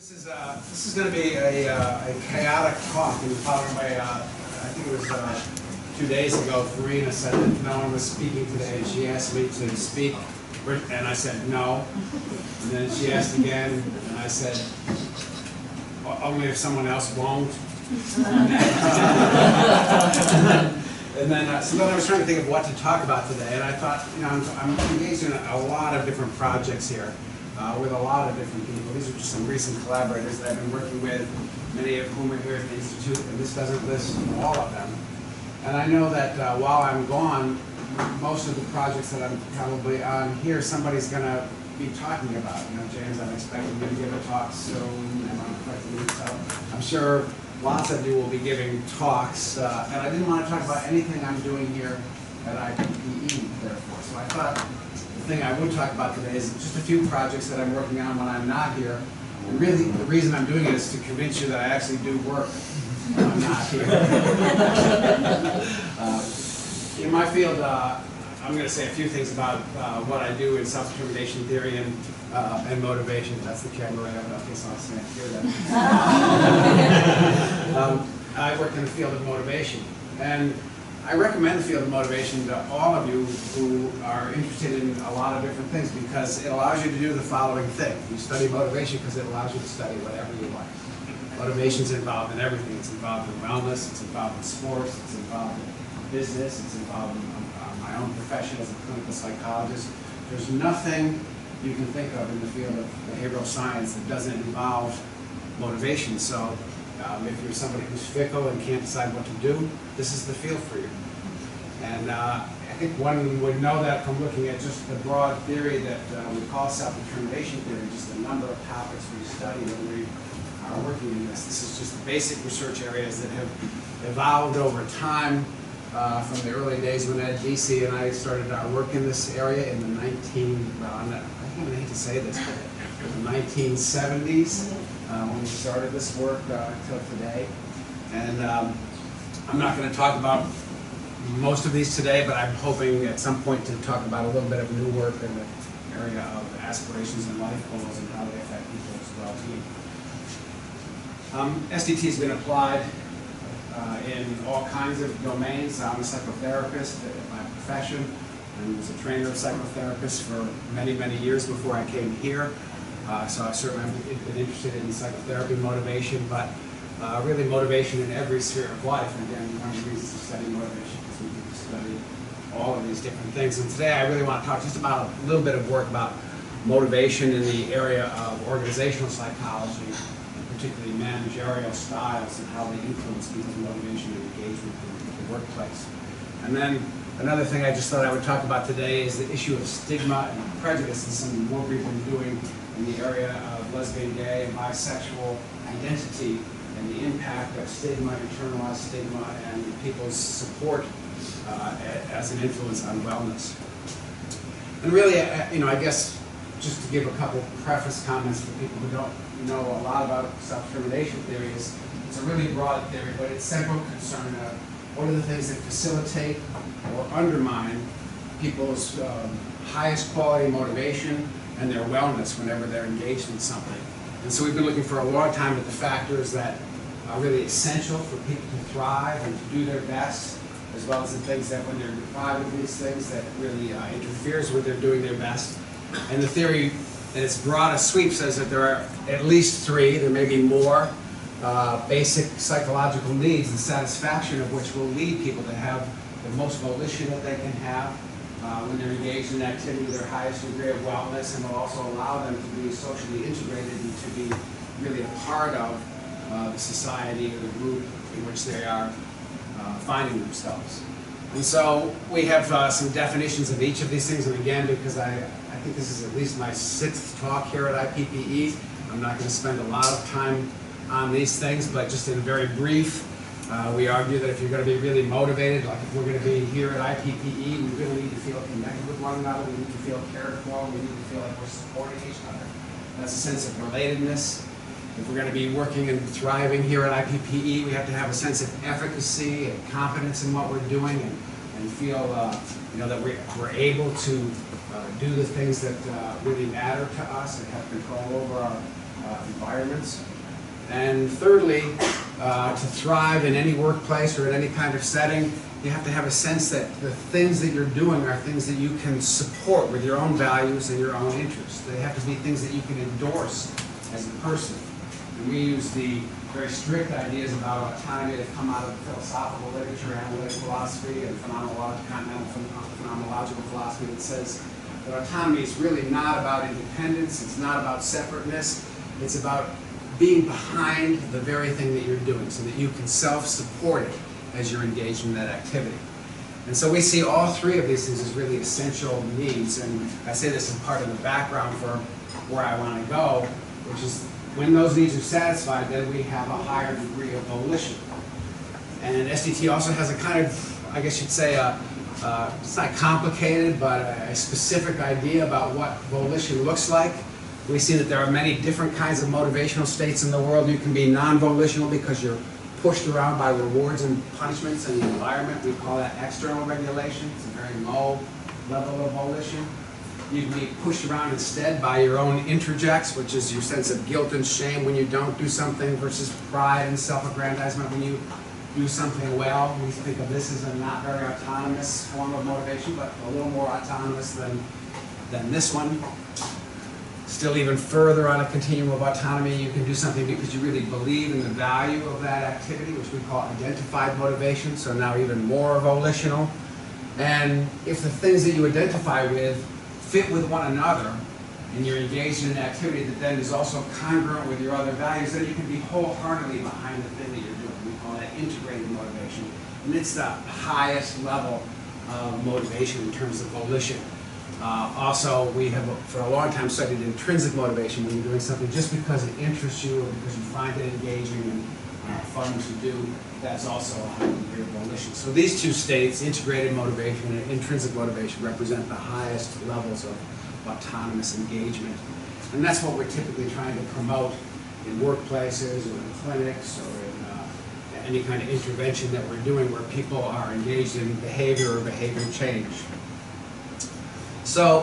This is going to be a chaotic talk in the following way. I think it was 2 days ago, Farina said that no one was speaking today, and she asked me to speak, and I said no. And then she asked again, and I said, only if someone else won't. And then, so then I was trying to think of what to talk about today, and I thought, you know, I'm engaged in a lot of different projects here with a lot of different people. These are just some recent collaborators that I've been working with, many of whom are here at the Institute, and this doesn't list all of them. And I know that while I'm gone, most of the projects that I'm probably on here, somebody's going to be talking about. You know, James, I'm expecting you to give a talk soon, and so I'm sure lots of you will be giving talks, and I didn't want to talk about anything I'm doing here at IPPE, therefore. So I thought the thing I would talk about today is just a few projects that I'm working on when I'm not here. And really, the reason I'm doing it is to convince you that I actually do work when I'm not here. In my field, I'm going to say a few things about what I do in self-determination theory and motivation. That's the camera right over. Okay, so I'll stand here then. I work in the field of motivation, and I recommend the field of motivation to all of you who are interested in a lot of different things, because it allows you to do the following thing. You study motivation because it allows you to study whatever you like. Motivation is involved in everything. It's involved in wellness, it's involved in sports, it's involved in business, it's involved in my own profession as a clinical psychologist. There's nothing you can think of in the field of behavioral science that doesn't involve motivation. So if you're somebody who's fickle and can't decide what to do, this is the field for you. And I think one would know that from looking at just the broad theory that we call self-determination theory, just the number of topics we study when we are working in this. This is just the basic research areas that have evolved over time from the early days when Ed Vesey and I started our work in this area in the I don't hate to say this, but in the 1970s when we started this work until today. And I'm not going to talk about most of these today, but I'm hoping at some point to talk about a little bit of new work in the area of aspirations and life goals and how they affect people's well-being. SDT has been applied in all kinds of domains. I'm a psychotherapist by profession, and was a trainer of psychotherapists for many, many years before I came here. So I certainly have been interested in psychotherapy motivation, but really motivation in every sphere of life. And again, one of the reasons to study motivation is we get to study all of these different things. And today I really want to talk just about a little bit of work about motivation in the area of organizational psychology, particularly managerial styles and how they influence people's motivation and engagement in the workplace. And then another thing I just thought I would talk about today is the issue of stigma and prejudice and some work we've been doing in the area of lesbian, gay, and bisexual identity and the impact of stigma, internalized stigma, and people's support as an influence on wellness. And really, you know, I guess just to give a couple preface comments for people who don't know a lot about self-determination theory, is it's a really broad theory, but its central concern of what are the things that facilitate or undermine people's highest quality motivation and their wellness whenever they're engaged in something. And so we've been looking for a long time at the factors that are really essential for people to thrive and to do their best, as well as the things that when they're deprived of these things that really interferes with their doing their best. And the theory in its broadest sweep says that there are at least three, there may be more, basic psychological needs, the satisfaction of which will lead people to have the most volition that they can have when they're engaged in activity, their highest degree of wellness, and will also allow them to be socially integrated and to be really a part of the society or the group in which they are finding themselves. And so we have some definitions of each of these things, and again, because I think this is at least my 6th talk here at IPPE, I'm not going to spend a lot of time on these things, but just in very brief, we argue that if you're going to be really motivated, like if we're going to be here at IPPE, we really need to feel connected with one another, we need to feel cared for, we need to feel like we're supporting each other. That's a sense of relatedness. If we're going to be working and thriving here at IPPE, we have to have a sense of efficacy and confidence in what we're doing, and feel you know, that we're able to do the things that really matter to us and have control over our environments. And thirdly, to thrive in any workplace or in any kind of setting, you have to have a sense that the things that you're doing are things that you can support with your own values and your own interests. They have to be things that you can endorse as a person. And we use the very strict ideas about autonomy that come out of philosophical literature, analytic philosophy, and continental phenomenological philosophy that says that autonomy is really not about independence, it's not about separateness, it's about being behind the very thing that you're doing so that you can self-support it as you're engaged in that activity. And so we see all three of these things as really essential needs, and I say this as part of the background for where I want to go, which is when those needs are satisfied, then we have a higher degree of volition. And SDT also has a kind of, I guess you'd say, it's not complicated, but a specific idea about what volition looks like. We see that there are many different kinds of motivational states in the world. You can be non-volitional because you're pushed around by rewards and punishments in the environment. We call that external regulation. It's a very low level of volition. You can be pushed around instead by your own introjects, which is your sense of guilt and shame when you don't do something, versus pride and self-aggrandizement when you do something well. We think of this as a not very autonomous form of motivation, but a little more autonomous than this one. Still even further on a continuum of autonomy, you can do something because you really believe in the value of that activity, which we call identified motivation, so now even more volitional. And if the things that you identify with fit with one another, and you're engaged in an activity that then is also congruent with your other values, then you can be wholeheartedly behind the thing that you're doing. We call that integrated motivation. And it's the highest level of motivation in terms of volition. Also, we have for a long time studied intrinsic motivation, when you're doing something just because it interests you or because you find it engaging and fun to do. That's also a high degree of volition. So these two states, integrated motivation and intrinsic motivation, represent the highest levels of autonomous engagement. And that's what we're typically trying to promote in workplaces or in clinics or in any kind of intervention that we're doing where people are engaged in behavior or behavior change. So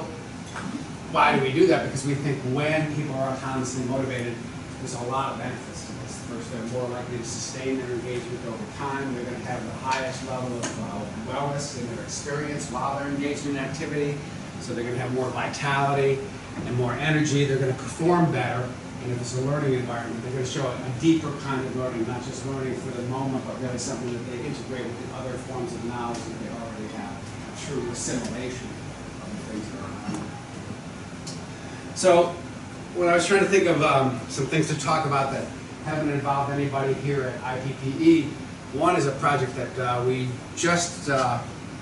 why do we do that? Because we think when people are autonomously motivated, there's a lot of benefits to this. First, they're more likely to sustain their engagement over time. They're going to have the highest level of wellness in their experience while they're engaged in an activity. So they're going to have more vitality and more energy. They're going to perform better. And if it's a learning environment, they're going to show a deeper kind of learning, not just learning for the moment, but really something that they integrate with the other forms of knowledge that they already have. A true assimilation. So when I was trying to think of some things to talk about that haven't involved anybody here at IPPE, one is a project that we just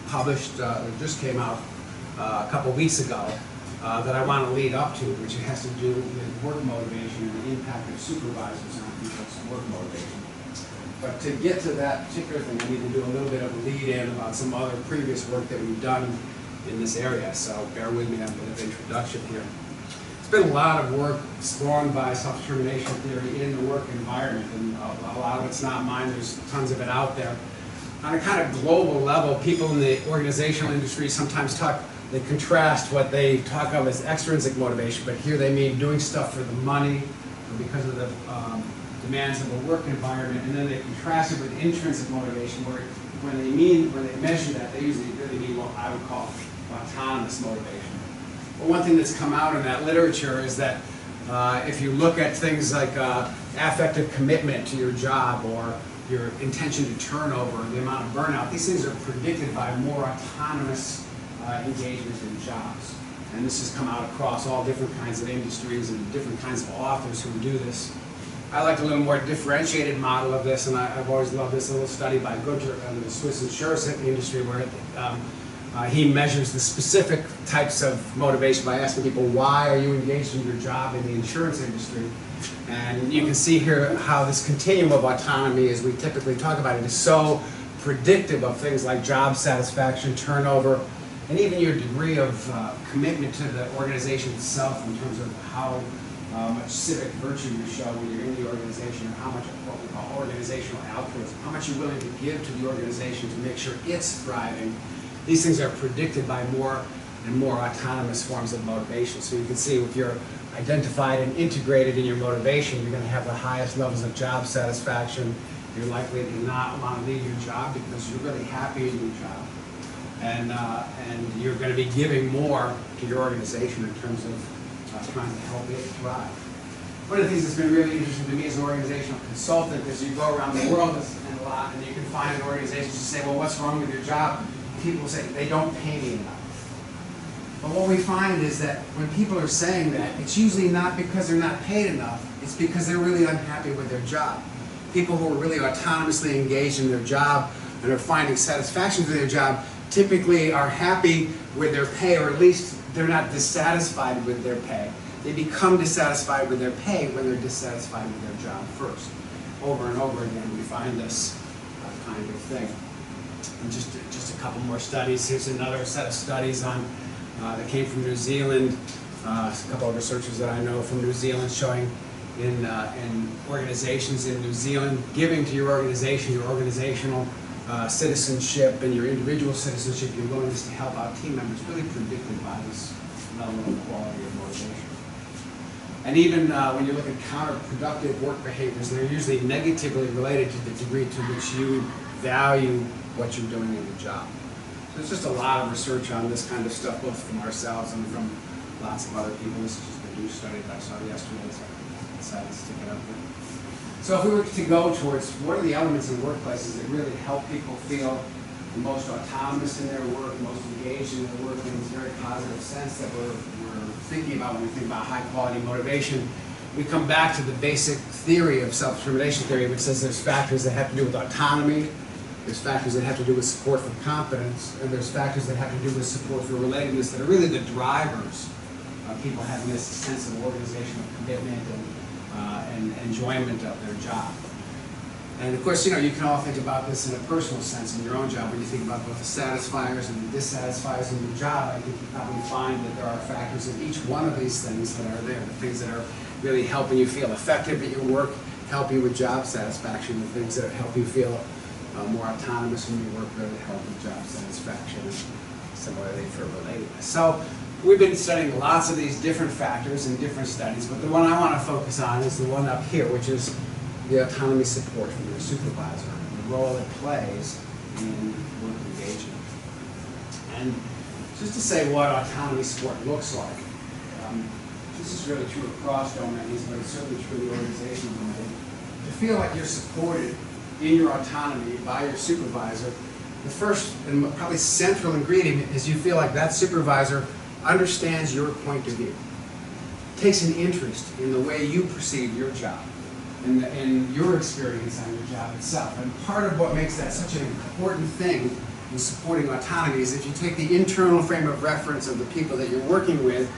published, it just came out a couple weeks ago, that I want to lead up to, which has to do with work motivation and the impact of supervisors on people's work motivation. But to get to that particular thing, I need to do a little bit of a lead-in about some other previous work that we've done in this area, so bear with me on a bit of introduction here. There's been a lot of work spawned by self-determination theory in the work environment, and a lot of it's not mine, there's tons of it out there. On a kind of global level, people in the organizational industry sometimes they contrast what they talk of as extrinsic motivation, but here they mean doing stuff for the money or because of the demands of the work environment, and then they contrast it with intrinsic motivation, where when they measure that, they usually really mean what I would call autonomous motivation. But one thing that's come out in that literature is that if you look at things like affective commitment to your job or your intention to turnover, the amount of burnout, these things are predicted by more autonomous engagement in jobs. And this has come out across all different kinds of industries and different kinds of authors who do this. I like a little more differentiated model of this, and I've always loved this little study by Gunther on the Swiss insurance industry where he measures the specific types of motivation by asking people, why are you engaged in your job in the insurance industry? And you can see here how this continuum of autonomy, as we typically talk about it, is so predictive of things like job satisfaction, turnover, and even your degree of commitment to the organization itself in terms of how much civic virtue you show when you're in the organization, or how much of what we call organizational altruism, how much you're willing to give to the organization to make sure it's thriving. These things are predicted by more and more autonomous forms of motivation. So you can see if you're identified and integrated in your motivation, you're going to have the highest levels of job satisfaction. You're likely to not want to leave your job because you're really happy in your job. And you're going to be giving more to your organization in terms of trying to help it thrive. One of the things that's been really interesting to me as an organizational consultant is you go around the world and a lot, and you can find an organization to say, well, what's wrong with your job? People say, they don't pay me enough. But what we find is that when people are saying that, it's usually not because they're not paid enough, it's because they're really unhappy with their job. People who are really autonomously engaged in their job and are finding satisfaction with their job typically are happy with their pay, or at least they're not dissatisfied with their pay. They become dissatisfied with their pay when they're dissatisfied with their job first. Over and over again, we find this kind of thing. And just a couple more studies. Here's another set of studies on that came from New Zealand. A couple of researchers that I know from New Zealand showing in organizations in New Zealand, giving to your organization, your organizational citizenship and your individual citizenship, your willingness to help out team members, really predicted by this level of quality of motivation. And even when you look at counterproductive work behaviors, they're usually negatively related to the degree to which you value what you're doing in the job. So there's just a lot of research on this kind of stuff, both from ourselves and from lots of other people. This is just a new study that I saw yesterday, so I decided to stick it up there. So if we were to go towards what are the elements in workplaces that really help people feel the most autonomous in their work, most engaged in their work in this very positive sense that we're thinking about when we think about high quality motivation, we come back to the basic theory of self-determination theory, which says there's factors that have to do with autonomy, there's factors that have to do with support for competence, and there's factors that have to do with support for relatedness that are really the drivers of people having this sense of organizational commitment and enjoyment of their job. And of course, you can all think about this in a personal sense in your own job. When you think about both the satisfiers and the dissatisfiers in your job, I think you probably find that there are factors in each one of these things that are there, the things that are really helping you feel effective at your work, help you with job satisfaction, the things that help you feel more autonomous in your work, really help with job satisfaction, and similarly for relatedness. So we've been studying lots of these different factors in different studies, but the one I want to focus on is the one up here, which is the autonomy support from your supervisor, and the role it plays in work engagement. And just to say what autonomy support looks like, this is really true across domains, but it's certainly true in the organizational domain. To feel like you're supported in your autonomy by your supervisor, the first and probably central ingredient is you feel like that supervisor understands your point of view, takes an interest in the way you perceive your job, and your experience on your job itself. And part of what makes that such an important thing in supporting autonomy is if you take the internal frame of reference of the people that you're working with,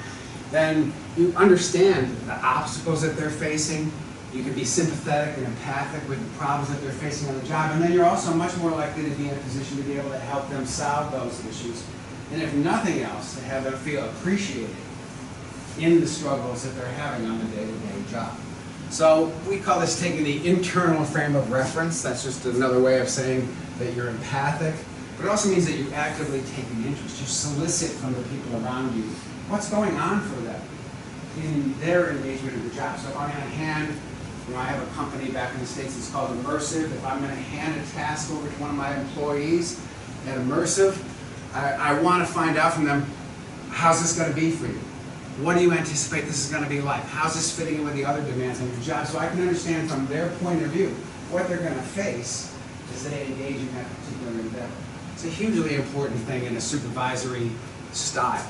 then you understand the obstacles that they're facing, you can be sympathetic and empathic with the problems that they're facing on the job, and then you're also much more likely to be in a position to be able to help them solve those issues. And if nothing else, to have them feel appreciated in the struggles that they're having on the day-to-day job. So we call this taking the internal frame of reference. That's just another way of saying that you're empathic. But it also means that you actively take an interest. You solicit from the people around you what's going on for them in their engagement in the job. So if I'm going to hand, I have a company back in the States that's called Immersive. If I'm going to hand a task over to one of my employees at Immersive, I want to find out from them, how's this going to be for you? What do you anticipate this is going to be like? How's this fitting in with the other demands on your job? So I can understand from their point of view what they're going to face as they engage in that particular endeavor. It's a hugely important thing in a supervisory style.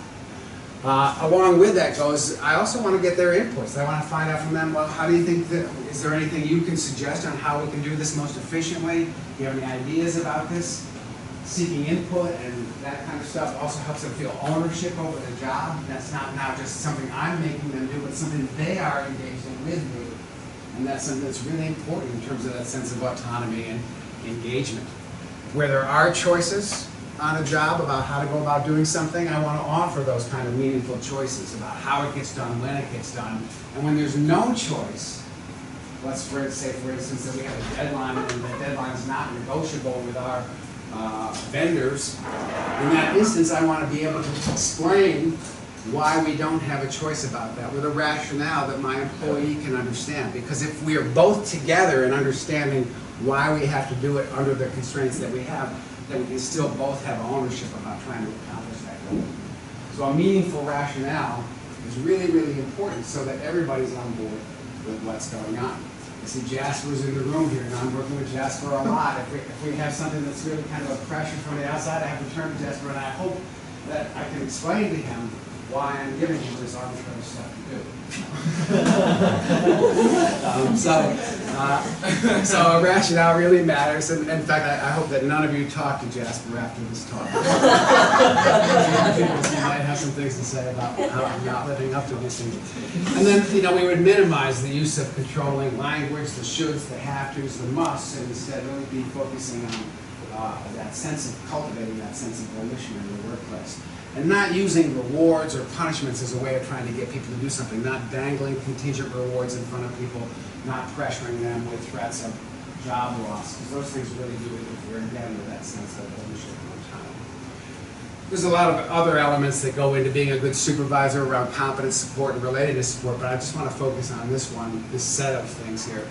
Along with that goes, I also want to get their inputs. I want to find out from them, well, how do you think that, is there anything you can suggest on how we can do this most efficiently? Do you have any ideas about this? Seeking input and that kind of stuff also helps them feel ownership over the job. That's not now just something I'm making them do, but something they are engaged in with me. And that's something that's really important in terms of that sense of autonomy and engagement. Where there are choices on a job about how to go about doing something, I want to offer those kind of meaningful choices about how it gets done, when it gets done. And when there's no choice, let's say, for instance, that we have a deadline and the deadline is not negotiable with our vendors. In that instance, I want to be able to explain why we don't have a choice about that with a rationale that my employee can understand. Because if we are both together in understanding why we have to do it under the constraints that we have, then we can still both have ownership about trying to accomplish that goal. So a meaningful rationale is really, really important so that everybody's on board with what's going on. I see Jasper's in the room here, and I'm working with Jasper a lot. If we have something that's really kind of a pressure from the outside, I have to turn to Jasper, and I hope that I can explain to him why I'm giving him this arbitrary stuff to do. So a rationale really matters, and in fact, I hope that none of you talk to Jasper after this talk. You might have some things to say about how I'm not living up to these things. And then, we would minimize the use of controlling language, the shoulds, the have-tos, the musts, and instead really be focusing on that sense of cultivating that sense of volition in the workplace. And not using rewards or punishments as a way of trying to get people to do something, not dangling contingent rewards in front of people, not pressuring them with threats of job loss, because those things really do interfere again with that sense of ownership and autonomy. There's a lot of other elements that go into being a good supervisor around competence support and relatedness support, but I just want to focus on this set of things here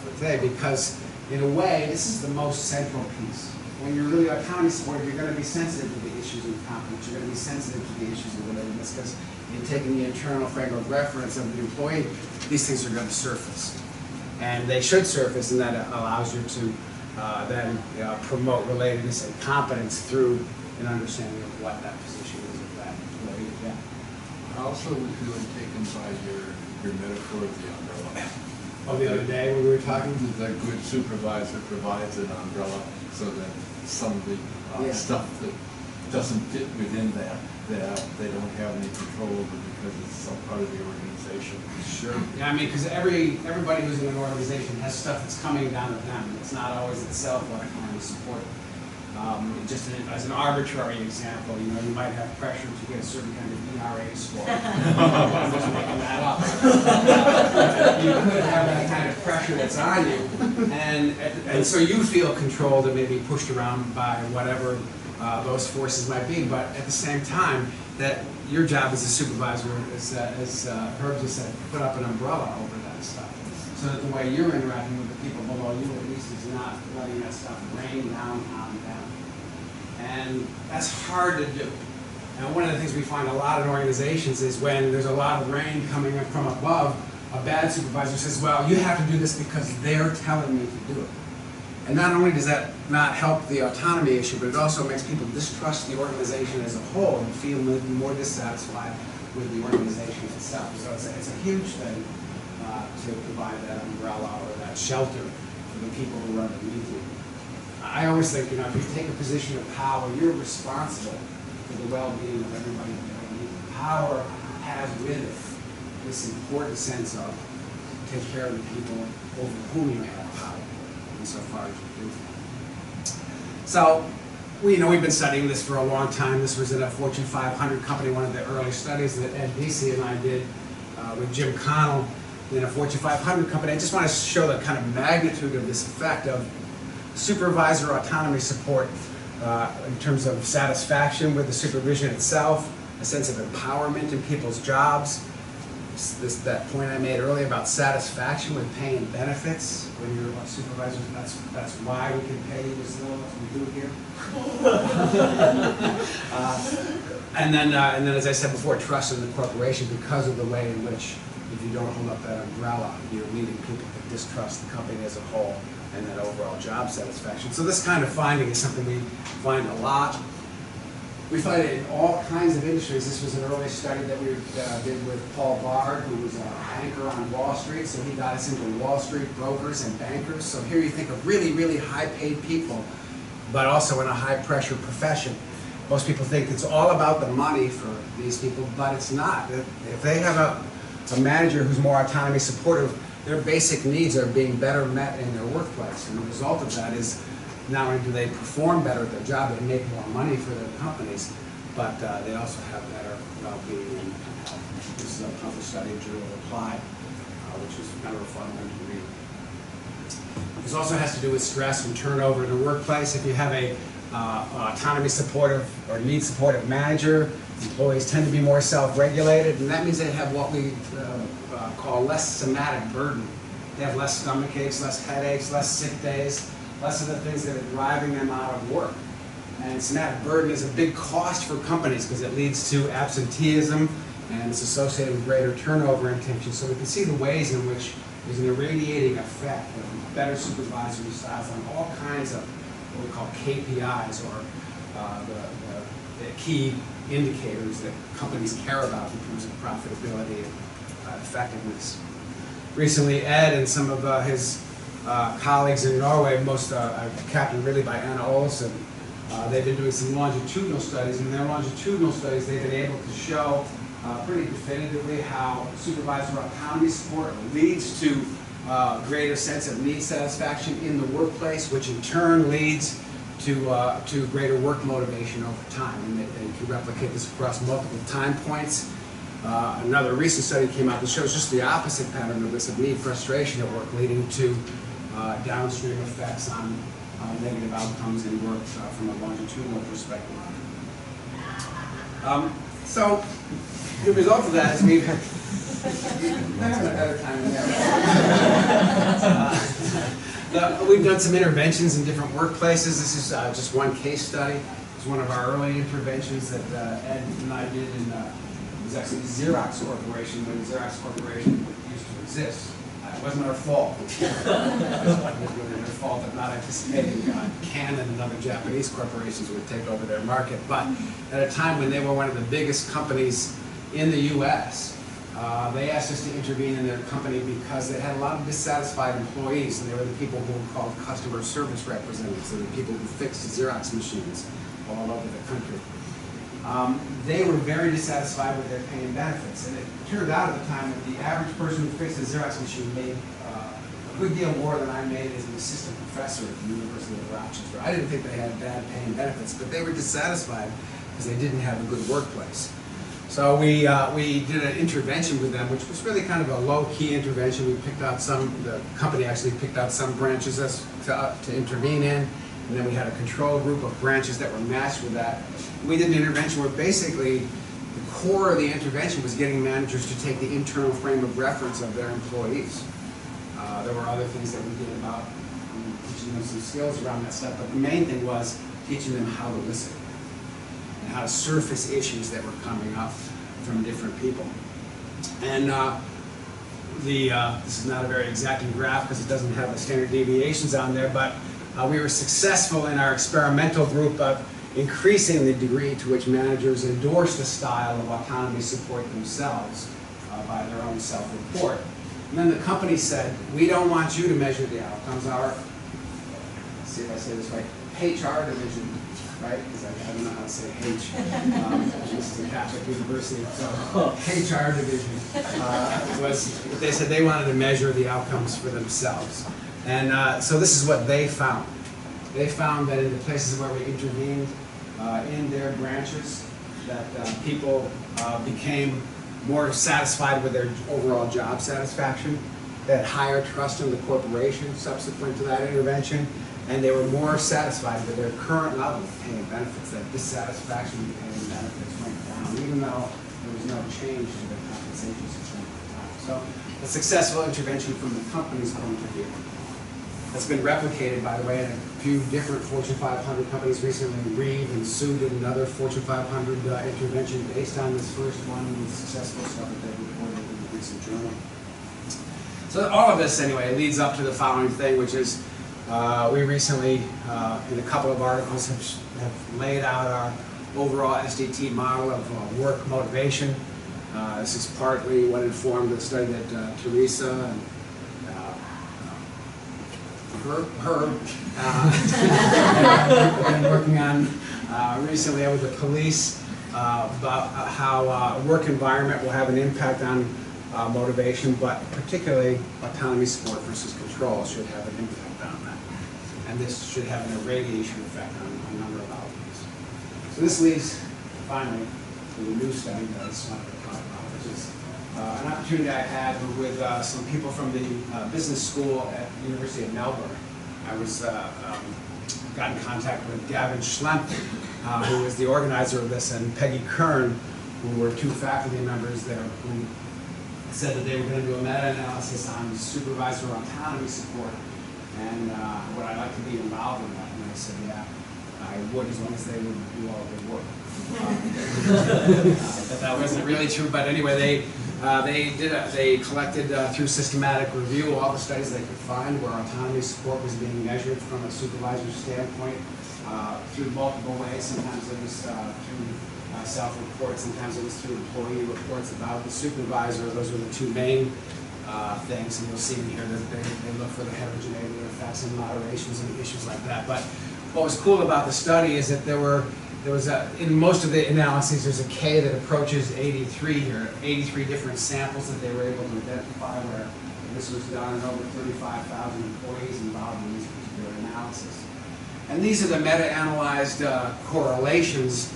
for today, because in a way, this is the most central piece. When you're really autonomy supported, you're going to be sensitive to the issues of competence. You're going to be sensitive to the issues of relatedness, because in taking the internal frame of reference of the employee, these things are going to surface. And they should surface, and that allows you to then promote relatedness and competence through an understanding of what that position is of that employee. Yeah. I also was really taken by your metaphor of the umbrella. Oh, the other day when we were talking? The good supervisor provides an umbrella so that some of the stuff that doesn't fit within that they don't have any control over because it's some part of the organization. Sure. Yeah, I mean, because everybody who's in an organization has stuff that's coming down to them. It's not always itself what I'm trying to support. Just as an arbitrary example, you might have pressure to get a certain kind of ERA score. I'm just making that up. You could have that kind of pressure that's on you, and so you feel controlled and maybe pushed around by whatever those forces might be. But at the same time, that your job as a supervisor, as Herb just said, put up an umbrella over that stuff, so that the way you're interacting with the people below you at least is not letting that stuff rain down on them. And that's hard to do. And one of the things we find a lot in organizations is when there's a lot of rain coming up from above, a bad supervisor says, well, you have to do this because they're telling me to do it. And not only does that not help the autonomy issue, but it also makes people distrust the organization as a whole and feel more dissatisfied with the organization itself. So it's a huge thing to provide that umbrella or that shelter for the people who are underneath you. I always think, if you take a position of power, you're responsible for the well-being of everybody underneath you. Power has with it this important sense of take care of the people over whom you have power, insofar as you do. So, we've been studying this for a long time. This was in a Fortune 500 company, one of the early studies that Ed Beasy and I did with Jim Connell in a Fortune 500 company. I just want to show the kind of magnitude of this effect of supervisor autonomy support in terms of satisfaction with the supervision itself, a sense of empowerment in people's jobs. That point I made earlier about satisfaction with pay and benefits when you're a supervisor. That's why we can pay you as little as we do here. And then, as I said before, trust in the corporation because of the way in which, if you don't hold up that umbrella, you're leading people to distrust the company as a whole and that overall job satisfaction. So this kind of finding is something we find a lot. We find it in all kinds of industries. This was an early study that we did with Paul Bard, who was a banker on Wall Street. So he got us into Wall Street brokers and bankers. So here you think of really, really high-paid people, but also in a high-pressure profession. Most people think it's all about the money for these people, but it's not. If they have a manager who's more autonomy supportive, their basic needs are being better met in their workplace. And the result of that is not only do they perform better at their job, they make more money for their companies, but they also have better well-being and health. This is a published study in Journal Applied, which is kind of a fun one to read. This also has to do with stress and turnover in the workplace. If you have a autonomy supportive or need supportive manager. Employees tend to be more self-regulated, and that means they have what we call less somatic burden. They have less stomach aches, less headaches, less sick days, less of the things that are driving them out of work. And somatic burden is a big cost for companies because it leads to absenteeism and it's associated with greater turnover and tension. So we can see the ways in which there's an irradiating effect of better supervisory styles on all kinds of what we call KPIs, or the key indicators that companies care about in terms of profitability and effectiveness. Recently, Ed and some of his colleagues in Norway, most captained really by Anna Olsen, they've been doing some longitudinal studies, and in their longitudinal studies they've been able to show pretty definitively how supervisor autonomy support leads to greater sense of need satisfaction in the workplace, which in turn leads to greater work motivation over time. And they can replicate this across multiple time points. Another recent study came out that shows just the opposite pattern of this, of need frustration at work, leading to downstream effects on negative outcomes in work from a longitudinal perspective. So the result of that is we've that's a better time than we've done some interventions in different workplaces. This is just one case study. It's one of our early interventions that Ed and I did in it was actually Xerox Corporation, when Xerox Corporation used to exist. It wasn't our fault. It was really their fault of not anticipating Canon and other Japanese corporations would take over their market. But at a time when they were one of the biggest companies in the U.S., they asked us to intervene in their company because they had a lot of dissatisfied employees, and they were the people who were called customer service representatives. They were the people who fixed Xerox machines all over the country. They were very dissatisfied with their pay and benefits, and it turned out at the time that the average person who fixed a Xerox machine made a good deal more than I made as an assistant professor at the University of Rochester. I didn't think they had bad pay and benefits, but they were dissatisfied because they didn't have a good workplace. So we did an intervention with them, which was really kind of a low-key intervention. We picked out the company actually picked out some branches to intervene in, and then we had a control group of branches that were matched with that. We did an intervention where basically the core of the intervention was getting managers to take the internal frame of reference of their employees. There were other things that we did about teaching them some skills around that stuff, but the main thing was teaching them how to listen and how to surface issues that were coming up from different people. And this is not a very exacting graph because it doesn't have the standard deviations on there, but we were successful in our experimental group of increasing the degree to which managers endorse the style of autonomy support themselves by their own self-report. And then the company said, we don't want you to measure the outcomes. Our, let's see if I say this right, HR division, right? Because I don't know how to say H. This is a Catholic university, so HR division they said they wanted to measure the outcomes for themselves. And so this is what they found. They found that in the places where we intervened in their branches, that people became more satisfied with their overall job satisfaction. They had higher trust in the corporation subsequent to that intervention, and they were more satisfied with their current level of pay and benefits. That dissatisfaction with pay and benefits went down, even though there was no change to their compensation system at the time. So a successful intervention from the company's point of view. That's been replicated, by the way, in a few different Fortune 500 companies recently. Reeve and Sue did another Fortune 500 intervention based on this first one, and the successful stuff that they reported in the recent journal. So all of this, anyway, leads up to the following thing, which is we recently, in a couple of articles, have laid out our overall SDT model of work motivation. This is partly what informed the study that Teresa and I've been working on recently with the police about how work environment will have an impact on motivation, but particularly autonomy support versus control should have an impact on that. And this should have an irradiation effect on a number of outcomes. So this leads, finally, to the new study that I just wanted to talk about, which is an opportunity I had with some people from the business school at the University of Melbourne. I was got in contact with Gavin Schlemp, who was the organizer of this, and Peggy Kern, who were two faculty members there, who said that they were going to do a meta-analysis on supervisor autonomy support, and would I like to be involved in that? And I said, yeah, I would, as long as they would do all the work. But that wasn't really true. But anyway, they collected through systematic review all the studies they could find where autonomy support was being measured from a supervisor's standpoint through multiple ways. Sometimes it was through self-reports, sometimes it was through employee reports about the supervisor. Those were the two main things, and you'll see in here that they look for the heterogeneity effects and moderations and issues like that. But what was cool about the study is that there was in most of the analyses, there's a K that approaches 83 here, 83 different samples that they were able to identify, where this was done in over 35,000 employees involved in this particular analysis. And these are the meta-analyzed correlations,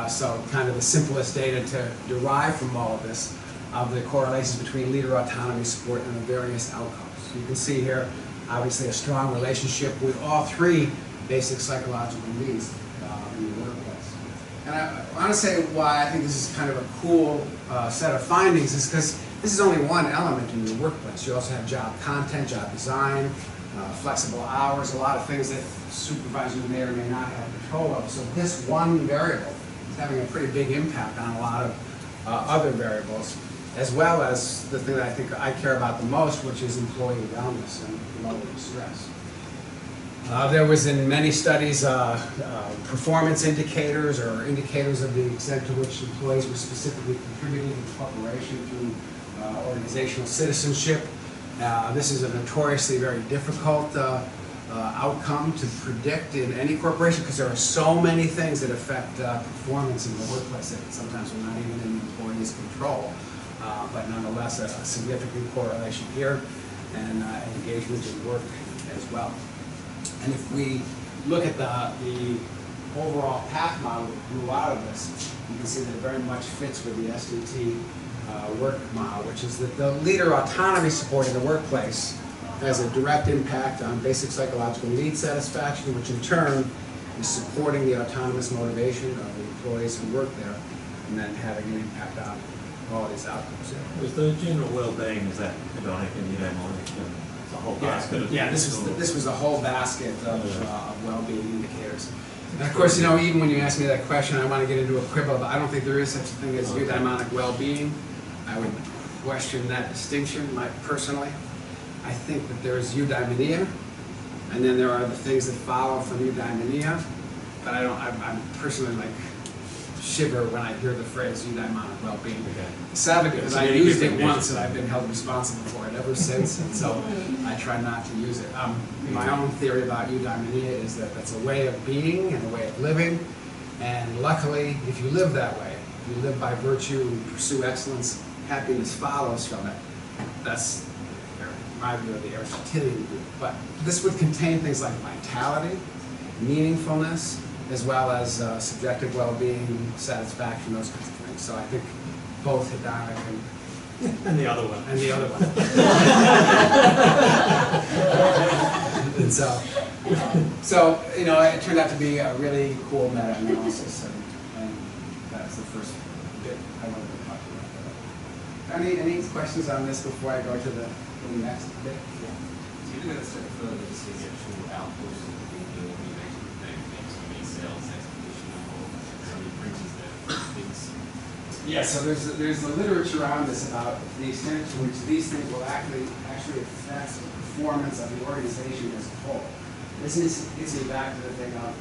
so kind of the simplest data to derive from all of this, of the correlations between leader autonomy support and the various outcomes. You can see here, obviously, a strong relationship with all three basic psychological needs in the workplace. And I want to say why I think this is kind of a cool set of findings is because this is only one element in your workplace. You also have job content, job design, flexible hours, a lot of things that supervisors may or may not have control of. So this one variable is having a pretty big impact on a lot of other variables, as well as the thing that I think I care about the most, which is employee wellness and level of stress. There was in many studies performance indicators or indicators of the extent to which employees were specifically contributing to the corporation through organizational citizenship. This is a notoriously very difficult outcome to predict in any corporation because there are so many things that affect performance in the workplace that sometimes are not even in the employee's control. But nonetheless, a significant correlation here, and engagement in work as well. And if we look at the overall path model that grew out of this, you can see that it very much fits with the SDT work model, which is that the leader autonomy support in the workplace has a direct impact on basic psychological need satisfaction, which in turn is supporting the autonomous motivation of the employees who work there, and then having an impact on all these outcomes. Was the general well-being, is that hedonic and eudaimonic? It's a whole basket of this was a whole basket of well-being indicators. And of course, you know, even when you ask me that question, I want to get into a quibble, but I don't think there is such a thing as eudaimonic well-being. I would question that distinction, personally. I think that there's eudaimonia, and then there are the things that follow from eudaimonia, but I'm personally like shiver when I hear the phrase eudaimonic well-being. Sadly, because I used it once and I've been held responsible for it ever since, and so I try not to use it. My own theory about eudaimonia is that that's a way of being and a way of living, and luckily, if you live that way, if you live by virtue and pursue excellence, happiness follows from it. That's my view of the Aristotelian view. But this would contain things like vitality, meaningfulness, as well as subjective well-being, satisfaction, those kinds of things. So I think both hedonic and the other one. And the other one. And so you know, it turned out to be a really cool meta-analysis, and that's the first bit I wanted to talk about. Any questions on this before I go to the next bit? Yeah. So you did a step further to see the actual outputs of the thinking of the things, so many sales, expedition, or so many printers that things. Yeah, so there's the literature around this about the extent to which these things will actually affect the performance of the organization as a whole. This gets me back to the thing of,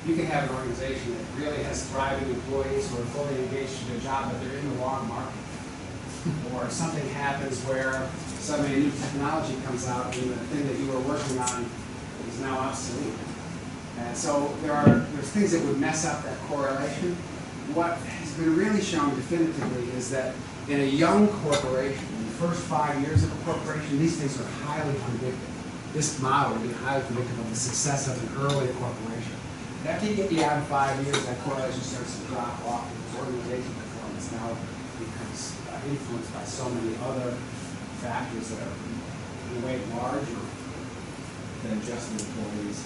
you can have an organization that really has thriving employees who are fully engaged in their job, but they're in the wrong market. Or something happens where suddenly a new technology comes out and the thing that you were working on is now obsolete. And so there's things that would mess up that correlation. What has been really shown definitively is that in a young corporation, in the first 5 years of a corporation, these things are highly predictive. This model would be highly predictive of the success of an early corporation. And after you get beyond 5 years, that correlation starts to drop off because organization performance now becomes influenced by so many other factors that are in a way larger than just the employees.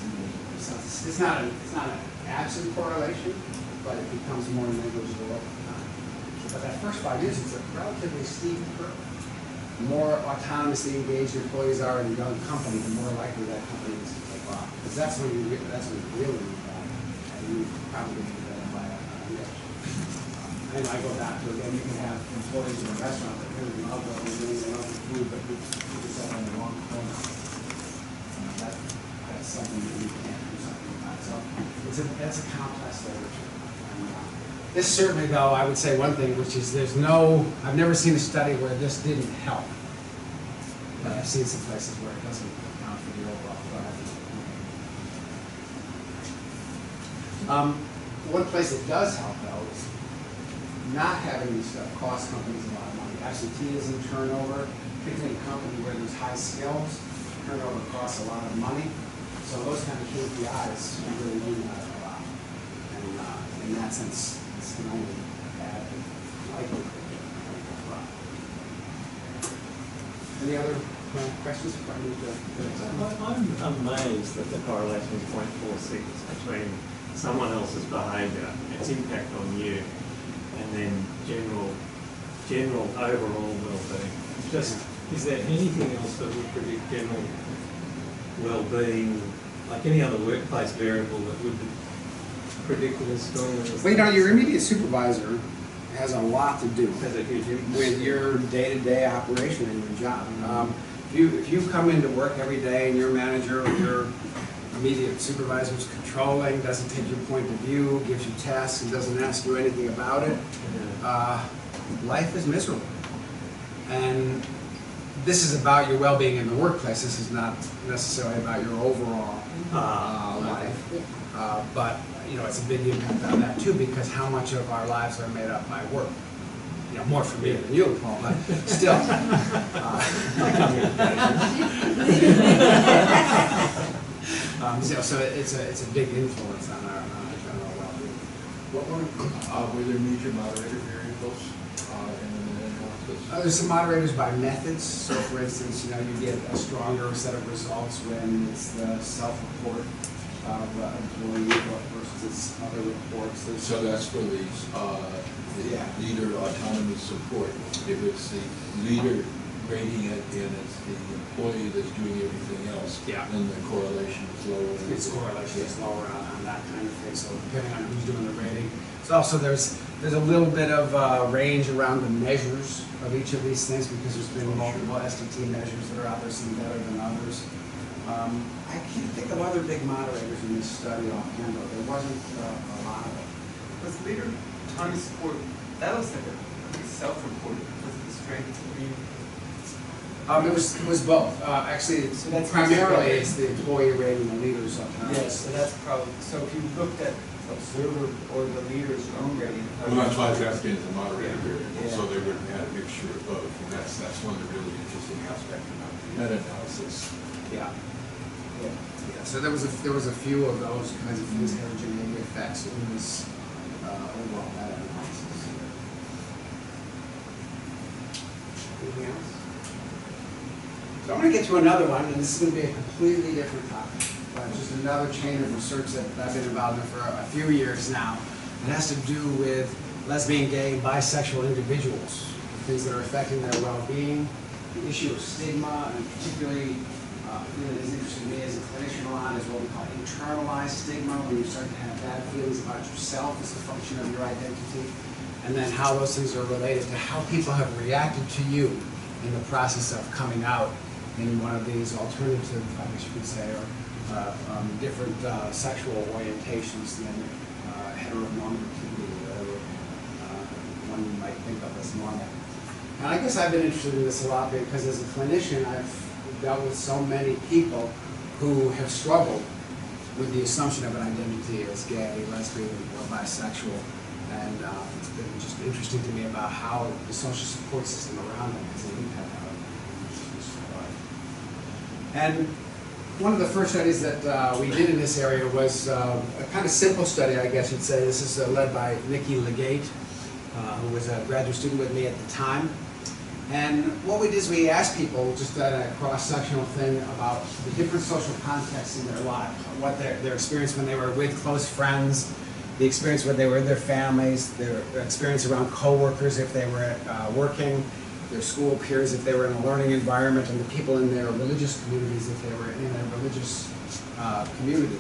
It's not an absent correlation, but it becomes more negligible over time. But that first 5 years, it's a relatively steep curve. The more autonomously engaged employees are in a young company, the more likely that company is to take off. Because that's when you really need that. And you probably need that by a niche. And I go back to, again, you can have employees in a restaurant that really love what they're doing, they love the food, but you just have on the wrong corner. That's something that you can't do something about. So that's a complex literature. This certainly, though, I would say one thing, which is I've never seen a study where this didn't help. But I've seen some places where it doesn't account for the overall threat. One place it does help, though, is not having this stuff cost companies a lot of money. Absenteeism, turnover, particularly in a company where there's high skills, turnover costs a lot of money. So those kind of KPIs really mean that a lot. And in that sense, it's the only bad likely. Any other questions? I'm amazed that the correlation is 0.46 between someone else's behaviour, its impact on you, and then general overall well-being. Just, is there anything else that would predict general well-being, like any other workplace variable that would be predicted as strongly as Well, your immediate supervisor has a lot to do has a huge impact with your day-to-day operation and your job. If you come into work every day and your manager or your immediate supervisor is controlling, doesn't take your point of view, gives you tasks, and doesn't ask you anything about it, life is miserable. And this is about your well-being in the workplace. This is not necessarily about your overall life. But it's a big impact on that too, because how much of our lives are made up by work? More for me than you, Paul, but still. So it's a big influence on our general well-being. Were there major moderator variables in the analysis? There's some moderators by methods. So, for instance, you get a stronger set of results when it's the self-report of employee versus its other reports. So that's for these leader autonomy support. If it's the leader rating it and it's the employee that's doing everything else, then the correlation is lower. Its correlation is lower on that kind of thing. So depending on who's doing the rating. So also there's a little bit of range around the measures of each of these things, because there's been multiple SDT measures that are out there, some better than others. I can't think of other big moderators in this study offhand, though. There wasn't a lot of them. Was leader autonomy support, that looks like a pretty self-reported because of the strength of the It was both. Actually, So that's primarily it's the employee rating and leaders autonomy. Yes, so that's probably, so if you looked at observer or the leader's own rating. Well, that's why I was asking as a moderator variable, Yeah. so they would have had a mixture of both. And that's one of the really interesting aspects about the meta-analysis. Yeah. So there was a few of those kinds of things, heterogeneity effects in this overall meta-analysis. Anything else? So I'm going to get to another one, and this is going to be a completely different topic. Just another chain of research that I've been involved in for a few years now. It has to do with lesbian, gay, bisexual individuals, things that are affecting their well-being, the issue of stigma, and particularly that is interesting to me as a clinician a lot is what we call internalized stigma, when you start to have bad feelings about yourself as a function of your identity, and then how those things are related to how people have reacted to you in the process of coming out in one of these alternative, I guess you could say, or different sexual orientations than heteronormativity or whatever one might think of as normal. And I guess I've been interested in this a lot because as a clinician I've dealt with so many people who have struggled with the assumption of an identity as gay, lesbian, or bisexual. And it's been just interesting to me about how the social support system around them has an impact on them. And one of the first studies that we did in this area was a kind of simple study, I guess you'd say. This is led by Nikki Legate, who was a graduate student with me at the time. And what we did is we asked people, just a cross-sectional thing, about the different social contexts in their life, what their experience when they were with close friends, the experience when they were with their families, their experience around coworkers if they were working, their school peers if they were in a learning environment, and the people in their religious communities if they were in a religious community.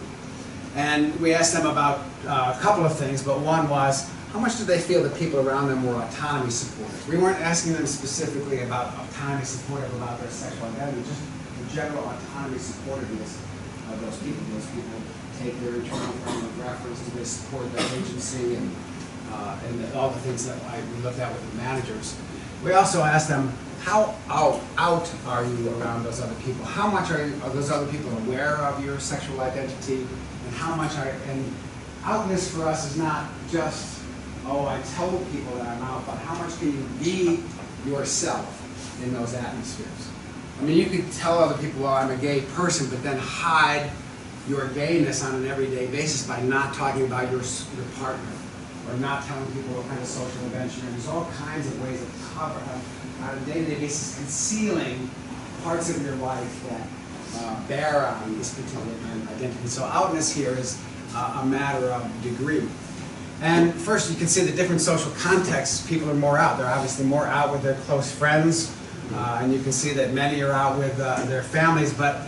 And we asked them about a couple of things, but one was, how much did they feel that people around them were autonomy supportive? We weren't asking them specifically about autonomy supportive about their sexual identity, just the general autonomy supportiveness of those people. Those people take their internal frame of reference, do they support their agency, and all the things that we looked at with the managers. We also asked them, how out are you around those other people? How much are those other people aware of your sexual identity? And how much and outness for us is not just, oh, I tell people that I'm out, but how much can you be yourself in those atmospheres? I mean, you could tell other people, well, I'm a gay person, but then hide your gayness on an everyday basis by not talking about your partner, or not telling people what kind of social events you're in. There's all kinds of ways of cover, on a day-to-day basis, concealing parts of your life that bear on this particular identity. So outness here is a matter of degree. And first, you can see the different social contexts. People are more out. They're obviously more out with their close friends, and you can see that many are out with their families. But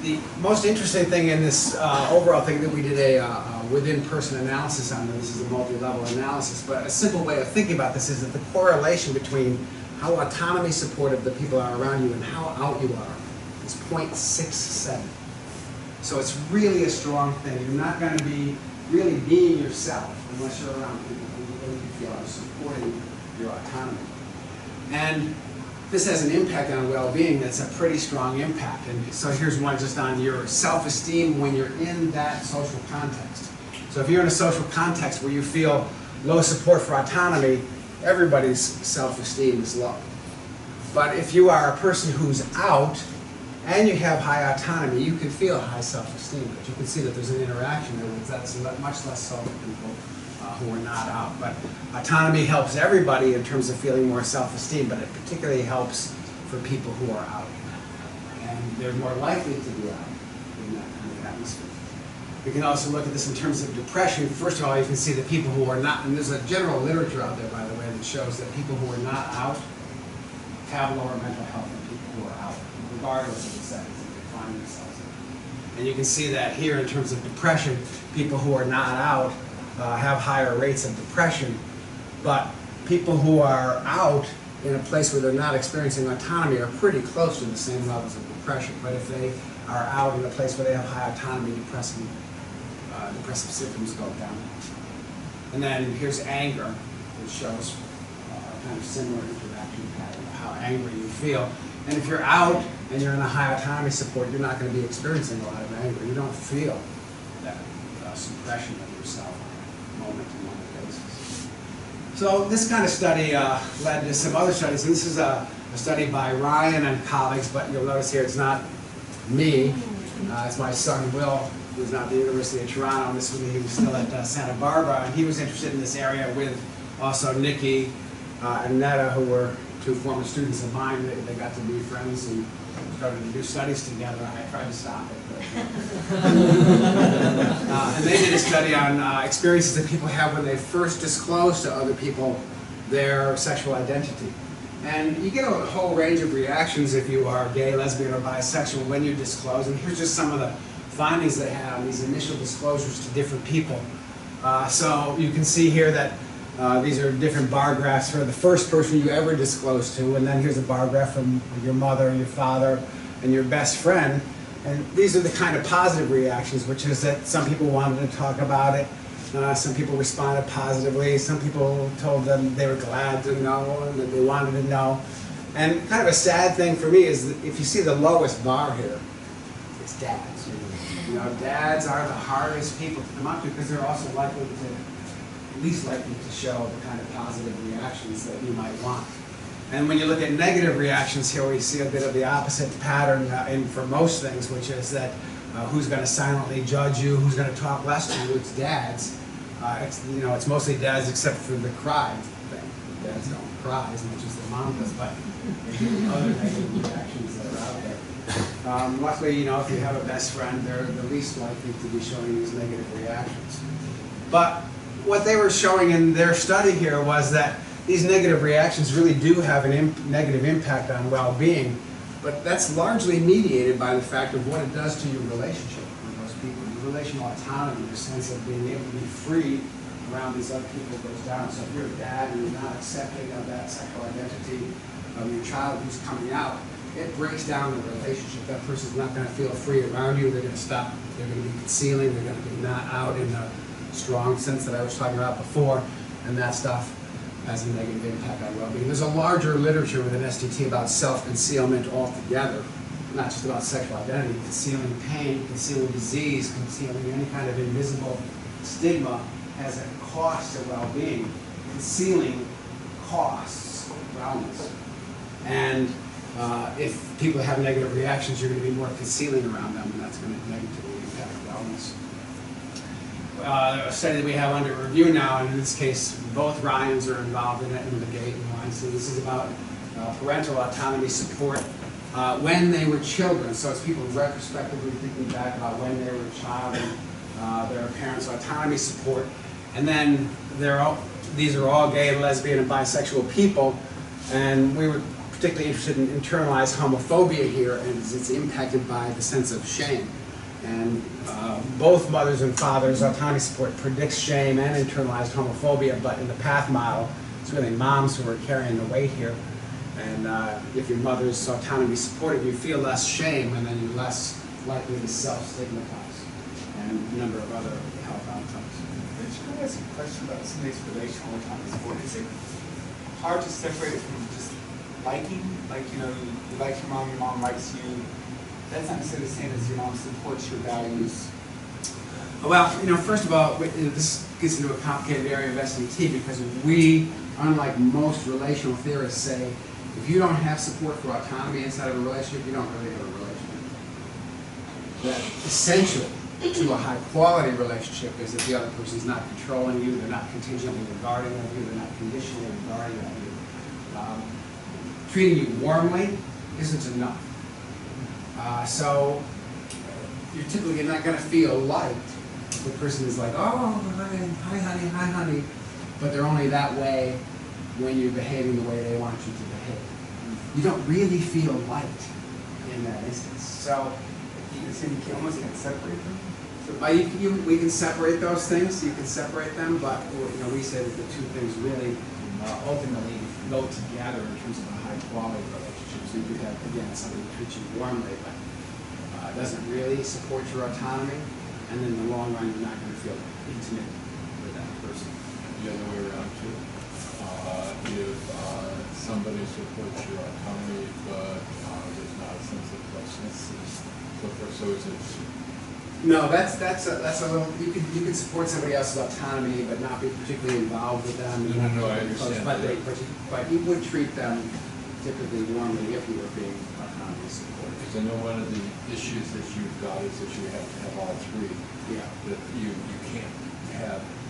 the most interesting thing in this overall thing that we did a within-person analysis on, this is a multi-level analysis, but a simple way of thinking about this is that the correlation between how autonomy supportive the people are around you and how out you are is 0.67. So it's really a strong thing. You're not going to be really being yourself unless you're around people who really feel are supporting your autonomy. And this has an impact on well-being that's a pretty strong impact. And so here's one just on your self-esteem when you're in that social context. So if you're in a social context where you feel low support for autonomy, everybody's self-esteem is low. But if you are a person who's out and you have high autonomy, you can feel high self-esteem. But you can see that there's an interaction there that's much less so for people who are not out. But autonomy helps everybody in terms of feeling more self-esteem, but it particularly helps for people who are out. And they're more likely to be out in that kind of atmosphere. We can also look at this in terms of depression. First of all, you can see that people who are not, and there's a general literature out there, by the way, that shows that people who are not out have lower mental health than people who are out, regardless of the settings that they find themselves in. And you can see that here in terms of depression, people who are not out have higher rates of depression, but people who are out in a place where they're not experiencing autonomy are pretty close to the same levels of depression. But if they are out in a place where they have high autonomy, depressive symptoms go down. And then here's anger, which shows a kind of similar interaction pattern of how angry you feel. And if you're out and you're in a high autonomy support, you're not going to be experiencing a lot of anger. You don't feel that suppression of yourself on a moment-to-moment basis. So this kind of study led to some other studies. And this is a study by Ryan and colleagues, but you'll notice here it's not me. It's my son Will, who's now at the University of Toronto, and this was he was still at Santa Barbara, and he was interested in this area with also Nikki and Netta, who were two former students of mine. They got to be friends and started to do studies together. I tried to stop it. But and they did a study on experiences that people have when they first disclose to other people their sexual identity. And you get a whole range of reactions if you are gay, lesbian, or bisexual when you disclose. And here's just some of the findings they had on these initial disclosures to different people. So you can see here that these are different bar graphs for the first person you ever disclosed to, and then here's a bar graph from your mother, your father, and your best friend. And these are the kind of positive reactions, which is that some people wanted to talk about it. Some people responded positively. Some people told them they were glad to know and that they wanted to know. And kind of a sad thing for me is that if you see the lowest bar here, it's dads. You know, dads are the hardest people to come up to because they're also least likely to show the kind of positive reactions that you might want. And when you look at negative reactions here, we see a bit of the opposite pattern for most things, which is that who's going to silently judge you, who's going to talk less to you, it's dads. It's mostly dads except for the cry thing. dads don't cry as much as their mom does, but they do other negative reactions that are out there. Luckily, you know, if you have a best friend, they're the least likely to be showing these negative reactions. But what they were showing in their study here was that these negative reactions really do have a negative impact on well-being, but that's largely mediated by the fact of what it does to your relationship with those people. Your relational autonomy, your sense of being able to be free around these other people goes down. So if you're a dad and you're not accepting of that sexual identity of your child who's coming out, it breaks down the relationship. That person's not going to feel free around you. They're going to stop. They're going to be concealing. They're going to be not out in the strong sense that I was talking about before, and that stuff has a negative impact on well-being. There's a larger literature within SDT about self-concealment altogether, not just about sexual identity, concealing pain, concealing disease, concealing any kind of invisible stigma has a cost to well-being. Concealing costs wellness. And if people have negative reactions, you're going to be more concealing around them, and that's going to negatively impact wellness. A study that we have under review now, and in this case, both Ryans are involved in it, in the Gate and Weinstein. This is about parental autonomy support when they were children. So it's people retrospectively thinking back about when they were a child and their parents' autonomy support. And then these are all gay and lesbian and bisexual people, and we were particularly interested in internalized homophobia here, and it's impacted by the sense of shame. And both mothers and fathers' autonomy support predicts shame and internalized homophobia, but in the PATH model, it's really moms who are carrying the weight here. And if your mother's autonomy supported, you feel less shame, and then you're less likely to self-stigmatize, and a number of other health outcomes. Can I ask a question about some of these relational autonomy support? Is it hard to separate it from just liking? Like, you know, you like your mom likes you. That's not necessarily the same as your mom supports your values. Well, you know, first of all, this gets into a complicated area of SDT because we, unlike most relational theorists, say if you don't have support for autonomy inside of a relationship, you don't really have a relationship. That essential to a high-quality relationship is that the other person's not controlling you, they're not contingently regarding of you, they're not conditionally regarding of you. Treating you warmly isn't enough. So you're typically not going to feel liked. The person is like, oh, hi honey, but they're only that way when you're behaving the way they want you to behave. You don't really feel liked in that instance. So you almost can't separate them. we can separate those things. You can separate them, but you know, we say that the two things really ultimately go together in terms of a high-quality relationship. So you could have, again, somebody who treats you warmly, but doesn't really support your autonomy, and then in the long run, you're not going to feel intimate with that person. The other way around too. If somebody supports your autonomy, but there's not a sense of closeness, so is it? No, that's a little. You can support somebody else's autonomy, but not be particularly involved with them. No, I understand. But you would treat them typically warmly if you were being autonomy supported. Because I know one of the issues that you've got is that you have to have all three. Yeah. That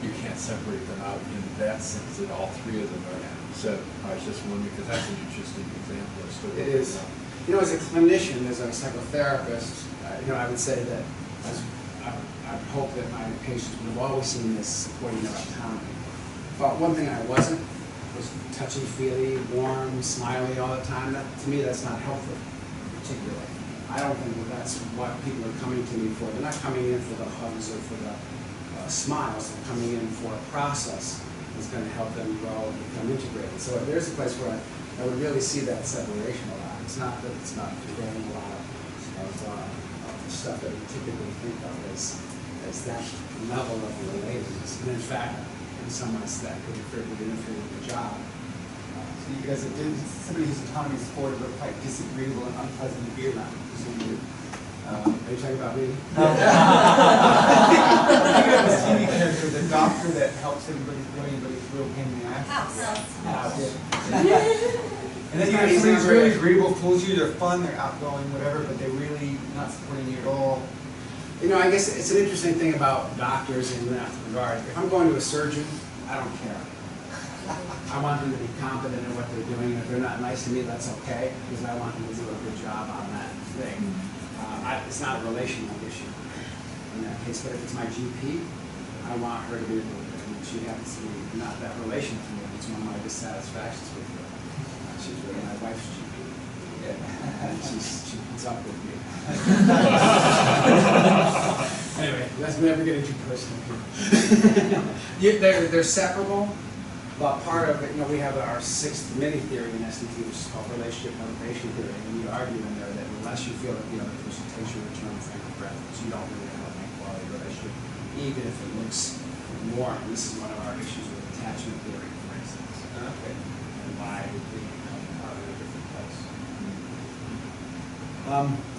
you can't separate them out in that sense that all three of them are. So I was just wondering because that's an interesting example. It is. You know, as a clinician, as a psychotherapist, you know, I would say that I hope that my patients would have always seen this supporting their autonomy. But one thing I wasn't was touchy-feely, warm, smiley all the time. That, to me, that's not helpful, particularly. I don't think that that's what people are coming to me for. They're not coming in for the hugs or for the smiles. They're coming in for a process that's going to help them grow and become integrated. So there's a place where I would really see that separation a lot. It's not that it's not conveying a lot of stuff that we typically think of as that level of relatedness. And in fact, in some ways that could interfere with the job. So you guys are somebody whose autonomy is supported but quite disagreeable and unpleasant to be around, presumably. Are you talking about me? No. I think of this TV character, the doctor that helps everybody through anybody's real pain in the ass. And then you have somebody who's really agreeable, fools you, they're fun, they're outgoing, whatever, but they're really not supporting you at all. You know, I guess it's an interesting thing about doctors in that regard. If I'm going to a surgeon, I don't care. I want them to be competent in what they're doing. If they're not nice to me, that's okay, because I want them to do a good job on that thing. It's not a relational issue in that case, but if it's my GP, I want her to be able to, and she happens to be not that relational to me. It's one of my dissatisfactions with her. She's really my wife's GP. And she puts up with me. Anyway, let's never get into personal here. They're separable, but part of it, we have our 6th mini theory in SDT, which is called relationship motivation theory, and you argue in there that unless you feel that the other person takes your return frame of reference, you don't really have a quality relationship, even if it looks warm. This is one of our issues with attachment theory, for instance. Okay. And why we come out in a different place.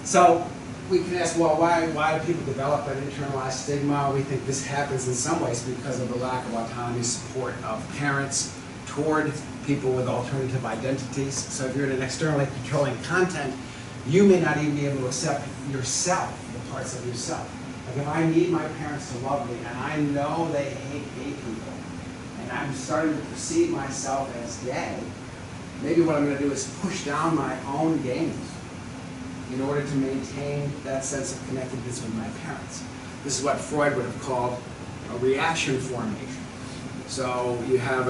So we can ask, well, why do people develop an internalized stigma? We think this happens in some ways because of the lack of autonomy support of parents toward people with alternative identities. So if you're in an externally controlling content, you may not even be able to accept yourself, the parts of yourself. Like if I need my parents to love me, and I know they hate gay people, and I'm starting to perceive myself as gay, maybe what I'm going to do is push down my own gayness in order to maintain that sense of connectedness with my parents. This is what Freud would have called a reaction formation. So you have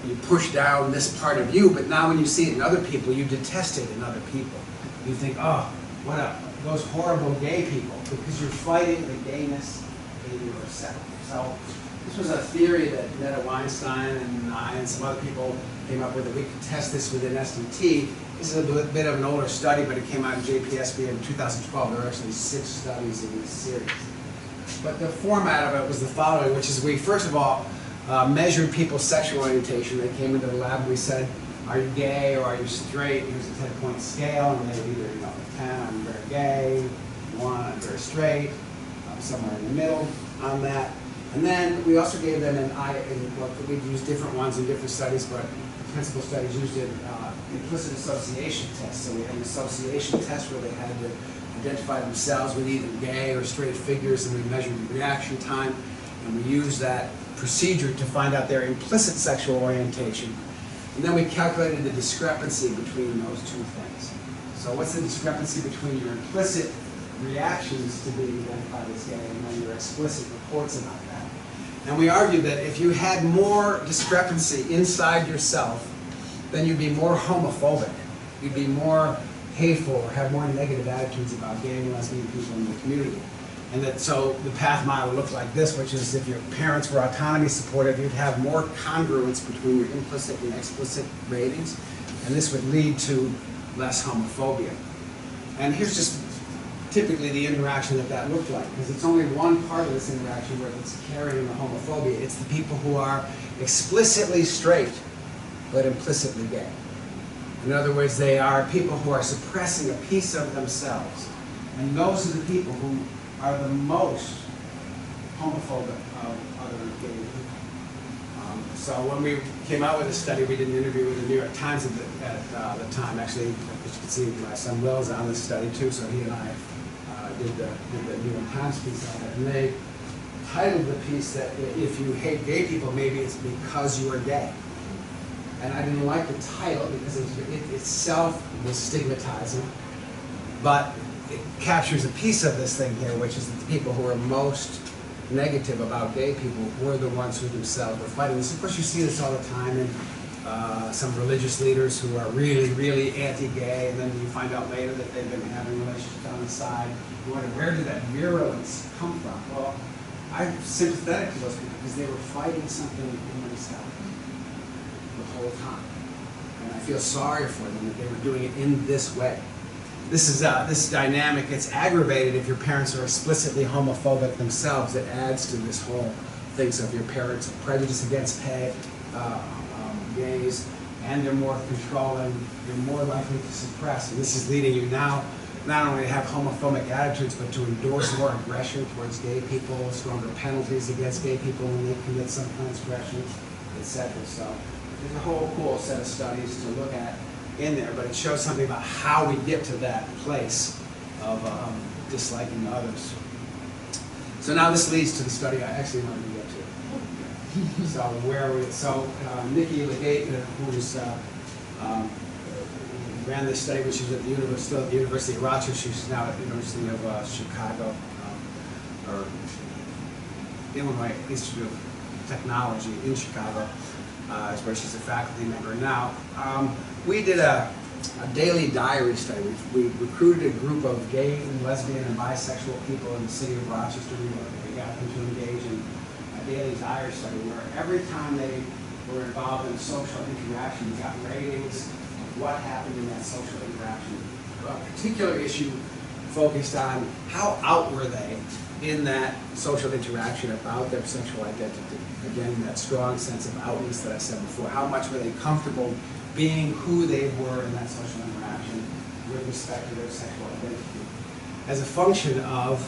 you push down this part of you, but now when you see it in other people, you detest it in other people. You think, oh, what up? Those horrible gay people, because you're fighting the gayness in yourself. So this was a theory that Netta Weinstein and I and some other people came up with, that we could test this within SDT. This is a bit of an older study, but it came out in JPSB in 2012. There are actually 6 studies in this series. But the format of it was the following, which is we, first of all, measured people's sexual orientation. They came into the lab and we said, are you gay or are you straight? Here's a 10-point scale, and they were either, 10, I'm very gay, 1, I'm very straight, somewhere in the middle on that. And then we also gave them we'd use different ones in different studies, but the principal studies used an implicit association test. So we had an association test where they had to identify themselves with either gay or straight figures, and we measured the reaction time, and we used that procedure to find out their implicit sexual orientation. And then we calculated the discrepancy between those 2 things. So what's the discrepancy between your implicit reactions to being identified as gay and then your explicit reports about that? And we argued that if you had more discrepancy inside yourself, then you'd be more homophobic. You'd be more hateful or have more negative attitudes about gay and lesbian people in the community. And that so the path model looked like this, which is if your parents were autonomy supportive, you'd have more congruence between your implicit and explicit ratings, and this would lead to less homophobia. And here's just typically the interaction that looked like, because it's only one part of this interaction where it's carrying the homophobia. It's the people who are explicitly straight, but implicitly gay. In other words, they are people who are suppressing a piece of themselves. And those are the people who are the most homophobic of other gay people. So when we came out with this study, we did an interview with the New York Times at the time. Actually, as you can see, my son Will's on this study too, so he and I did the New York Times piece on it. And they titled the piece that if you hate gay people, maybe it's because you are gay. And I didn't like the title because it itself was stigmatizing, but it captures a piece of this thing here, which is that the people who are most negative about gay people were the ones who themselves were fighting this. Of course, you see this all the time in some religious leaders who are really, really anti-gay, and then you find out later that they've been having relationships on the side. You wonder, where did that virulence come from? Well, I'm sympathetic to those people because they were fighting something in themselves the whole time. And I feel sorry for them that they were doing it in this way. This is this dynamic. It's aggravated if your parents are explicitly homophobic themselves. It adds to this whole thing. So if your parents are prejudiced against gays, and they're more controlling, you're more likely to suppress. And this is leading you now not only to have homophobic attitudes, but to endorse more aggression towards gay people, stronger penalties against gay people when they commit some transgressions, etc. So there's a whole cool set of studies to look at in there, but it shows something about how we get to that place of disliking others. So now this leads to the study I actually wanted to get to. Nikki Legate, who's ran this study, which is at the still at the University of Rochester. She's now at the University of Chicago, or Illinois Institute of Technology in Chicago, is where she's a faculty member now. We did a daily diary study. We recruited a group of gay, lesbian, and bisexual people in the city of Rochester. We got them to engage in a daily diary study where every time they were involved in a social interaction, we got ratings of what happened in that social interaction. A particular issue focused on how out were they in that social interaction about their sexual identity. Again, that strong sense of outness that I said before. How much were they comfortable being who they were in that social interaction with respect to their sexual identity, as a function of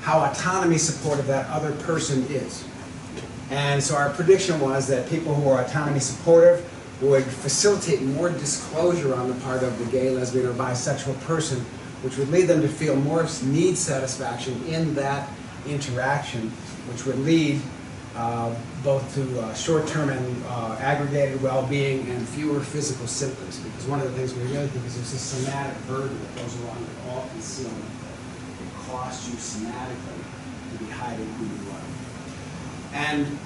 how autonomy supportive that other person is. And so our prediction was that people who are autonomy supportive would facilitate more disclosure on the part of the gay, lesbian, or bisexual person, which would lead them to feel more need satisfaction in that interaction, which would lead both to short-term and aggregated well-being and fewer physical symptoms. Because one of the things we really think is there's a somatic burden that goes along with all concealment. It costs you somatically to be hiding who you are. And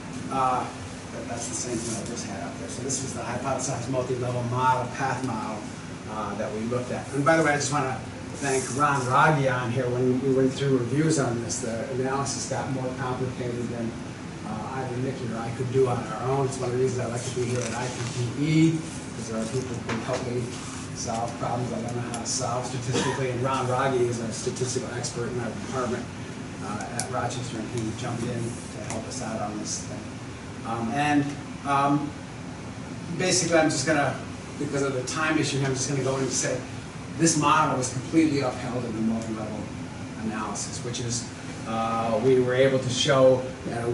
that's the same thing I just had up there. So this was the hypothesized multi-level model, path model that we looked at. And by the way, I just want to thank Ron Ragian here. When we went through reviews on this, the analysis got more complicated than either Nikki or I could do on our own. It's one of the reasons I like to be here at IPPE, because there are people who can help me solve problems I don't know how to solve statistically. And Ron Raggi is a statistical expert in our department at Rochester, and he jumped in to help us out on this thing. Basically, I'm just going to, because of the time issue, I'm just going to go in and say this model was completely upheld in the multi-level analysis, which is we were able to show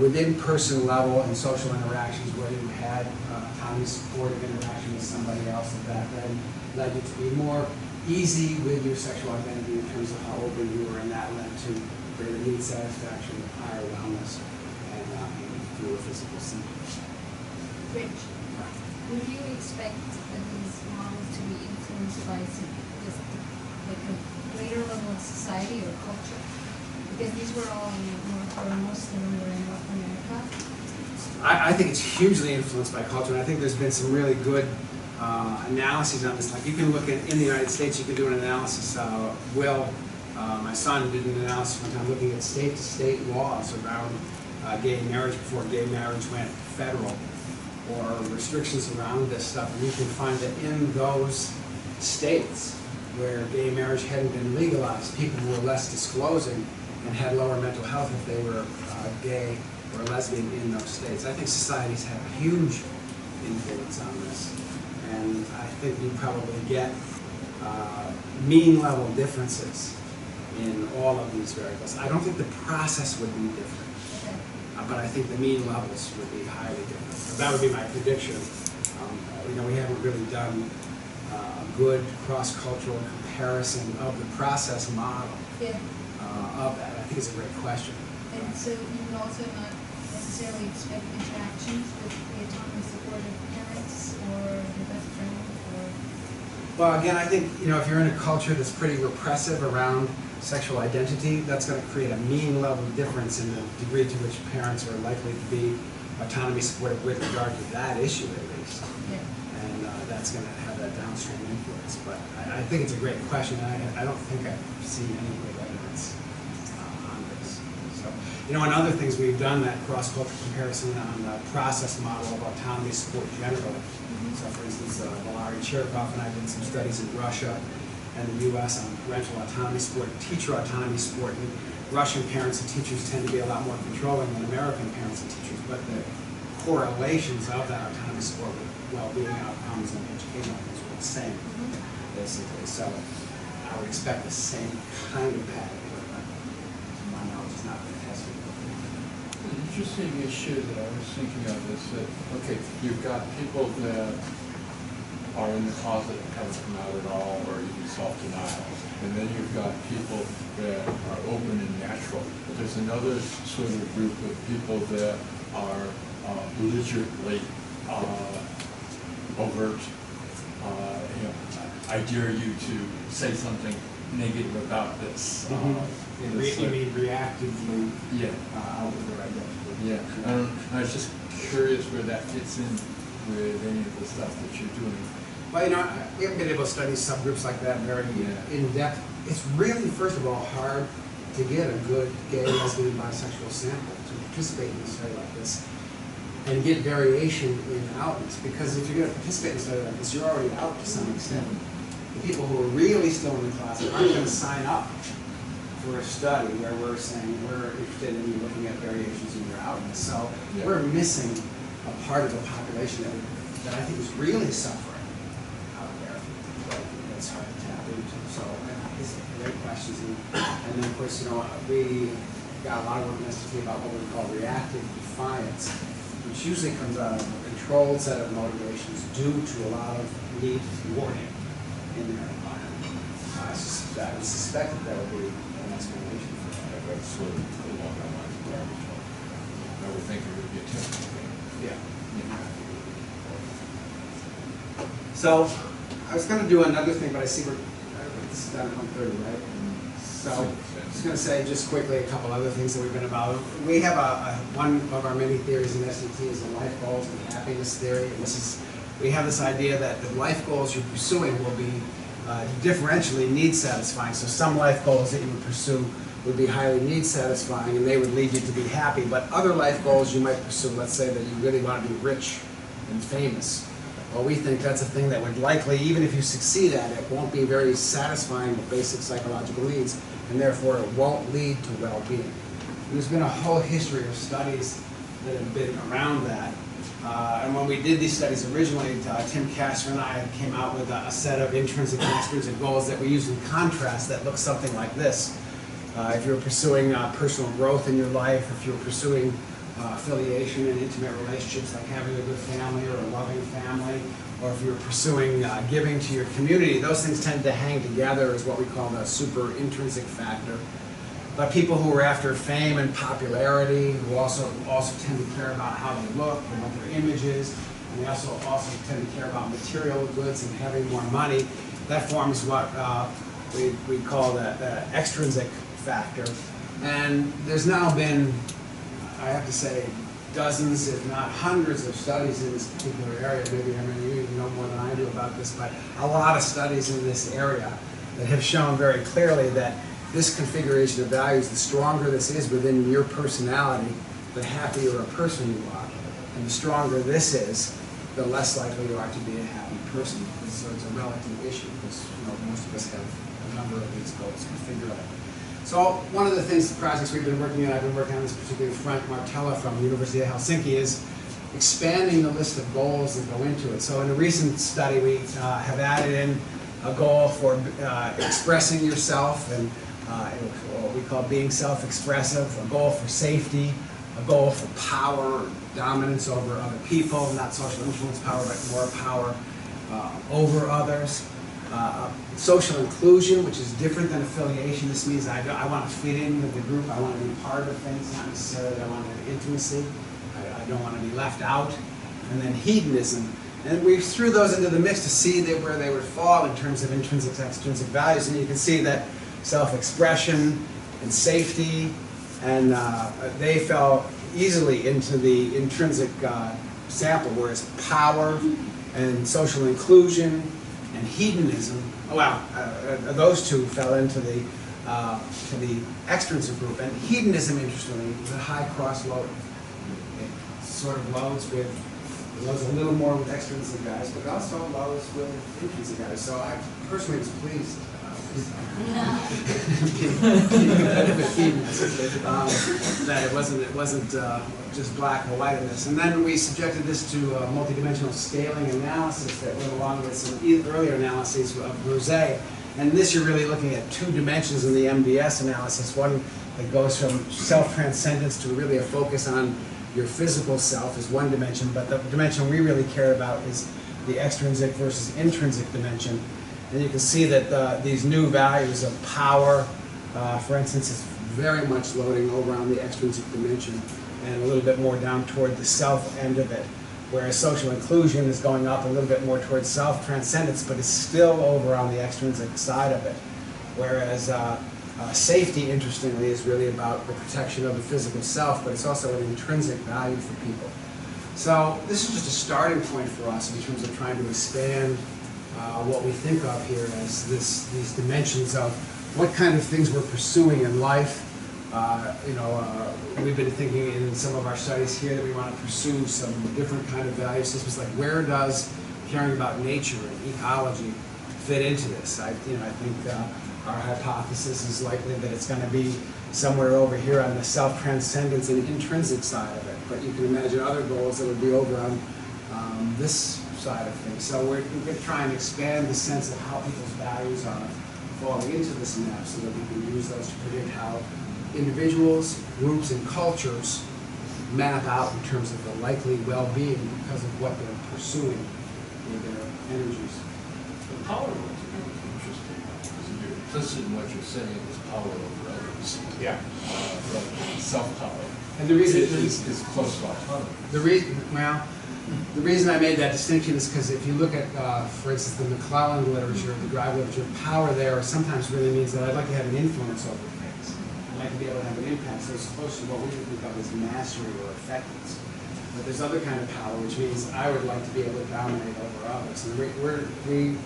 within person level and social interactions where you had autonomy supportive interaction with somebody else, that then led you to be more easy with your sexual identity in terms of how open you were, and that led to greater need satisfaction, higher wellness, and fewer physical symptoms. Rich, would you expect these models to be influenced by like a greater level of society or culture? Because these were all most of them were in North America. I think it's hugely influenced by culture, and I think there's been some really good analyses on this. Like you can look at, in the United States, you can do an analysis. My son did an analysis one time looking at state-to-state laws around gay marriage before gay marriage went federal, or restrictions around this stuff. And you can find that in those states where gay marriage hadn't been legalized, people were less disclosing and had lower mental health if they were gay or lesbian in those states. I think societies have a huge influence on this. And I think you probably get mean level differences in all of these variables. I don't think the process would be different, but I think the mean levels would be highly different. So that would be my prediction. We haven't really done a good cross-cultural comparison of the process model of that. I think it's a great question. And so you would also not necessarily expect interactions with the autonomy supportive parents or the best friend, or? Well, again, I think if you're in a culture that's pretty repressive around sexual identity, that's going to create a mean level difference in the degree to which parents are likely to be autonomy supportive with regard to that issue, at least. Yeah. And that's going to have that downstream influence. But I think it's a great question. I don't think I've seen any great evidence on this. So, and other things we've done that cross-cultural comparison on the process model of autonomy support generally. So, for instance, Valery Cherkov and I did some studies in Russia and the U.S. on parental autonomy support, teacher autonomy support. And Russian parents and teachers tend to be a lot more controlling than American parents and teachers, but the correlations of that autonomy support with well-being outcomes and educational outcomes were the same, basically. So I would expect the same kind of pattern, but to my knowledge, it's not been tested. An interesting issue that I was thinking of is that, okay, you've got people that are in the closet and haven't come out at all, or even self-denial. And then you've got people that are open and natural. But there's another sort of group of people that are belligerently overt. You know, I dare you to say something negative about this. You mean reactively Yeah. out with the identity. Yeah. I was just curious where that fits in with any of the stuff that you're doing. Well, you know, we haven't been able to study subgroups like that very in depth. It's really, first of all, hard to get a good gay, lesbian, bisexual sample to participate in a study like this and get variation in outness. Because if you're going to participate in a study like this, you're already out to some extent. The people who are really still in the class aren't going to sign up for a study where we're saying we're interested in you looking at variations in your outness. So we're missing a part of the population that I think is really suffering out there. That's hard to tap into. So these are great questions. And then, of course, you know, we got a lot of work in SDT about what we call reactive defiance, which usually comes out of a controlled set of motivations due to a lot of need thwarting in their environment. I suspect that would be an explanation for that. That's sort of along that line of garbage. I would think it would be a temporary. Yeah. So I was going to do another thing, but I see this is done at 1:30, right? So I'm just going to say just quickly a couple other things that we've been about. We have one of our many theories in SDT is the life goals and happiness theory. And we have this idea that the life goals you're pursuing will be differentially need satisfying. So some life goals that you would pursue would be highly need satisfying and they would lead you to be happy. But other life goals you might pursue, let's say that you really want to be rich and famous. Well, we think that's a thing that would likely, even if you succeed at it, won't be very satisfying with basic psychological needs, and therefore it won't lead to well-being. There's been a whole history of studies that have been around that. And when we did these studies originally, Tim Castor and I came out with a set of intrinsic and extrinsic goals that we use in contrast that looks something like this. If you're pursuing personal growth in your life, if you're pursuing affiliation and intimate relationships like having a good family or a loving family, or if you're pursuing giving to your community, those things tend to hang together as what we call the super intrinsic factor. But people who are after fame and popularity, who also tend to care about how they look and what their image is, and they also tend to care about material goods and having more money, that forms what we call the extrinsic factor. And there's now been, I have to say, dozens, if not hundreds of studies in this particular area. Maybe you know more than I do about this, but a lot of studies in this area that have shown very clearly that this configuration of values, the stronger this is within your personality, the happier a person you are. And the stronger this is, the less likely you are to be a happy person. So it's a relative issue because most of us have a number of these goals configured. So one of the things, the projects we've been working on, I've been working on this particular Frank Martella from the University of Helsinki, is expanding the list of goals that go into it. So in a recent study, we have added in a goal for expressing yourself, and what we call being self-expressive, a goal for safety, a goal for power, dominance over other people, not social influence power, but more power over others. Social inclusion, which is different than affiliation. This means I want to fit in with the group. I want to be part of things, not necessarily that I want intimacy. I don't want to be left out. And then hedonism. And we threw those into the mix to see where they would fall in terms of intrinsic and extrinsic values. And you can see that self-expression and safety, and they fell easily into the intrinsic sample, whereas power and social inclusion and hedonism, those two fell into the extrinsic group. And hedonism, interestingly, is a high cross load. It sort of loads a little more with extrinsic guys, but also loads with intrinsic guys. So I personally was pleased that it wasn't just black or white in this. And then we subjected this to multidimensional scaling analysis that went along with some earlier analyses of Bruzet. And this you're really looking at two dimensions in the MDS analysis. One that goes from self-transcendence to really a focus on your physical self is one dimension, but the dimension we really care about is the extrinsic versus intrinsic dimension. And you can see that these new values of power, for instance, is very much loading over on the extrinsic dimension. and a little bit more down toward the self end of it. Whereas social inclusion is going up a little bit more towards self-transcendence, but is still over on the extrinsic side of it. Whereas safety, interestingly, is really about the protection of the physical self, but it's also an intrinsic value for people. So this is just a starting point for us in terms of trying to expand what we think of here as these dimensions of what kind of things we're pursuing in life. We've been thinking in some of our studies here that we want to pursue some different kind of value systems, like where does caring about nature and ecology fit into this? I think our hypothesis is likely that it's going to be somewhere over here on the self-transcendence and intrinsic side of it, but you can imagine other goals that would be over on this side of things. So we're going to try and expand the sense of how people's values are falling into this map so that we can use those to predict how individuals, groups, and cultures map out in terms of the likely well-being because of what they're pursuing with their energies. The power one's really interesting, because you're implicit in what you're saying is power over others. Yeah. Self-power. And the reason is close to autonomy. The reason I made that distinction is because if you look at, for instance, the McClelland literature, the Drive literature, power there sometimes really means that I'd like to have an influence over things. I'd like to be able to have an impact, so it's close to what we would think of as mastery or effectiveness. But there's other kind of power, which means I would like to be able to dominate over others. And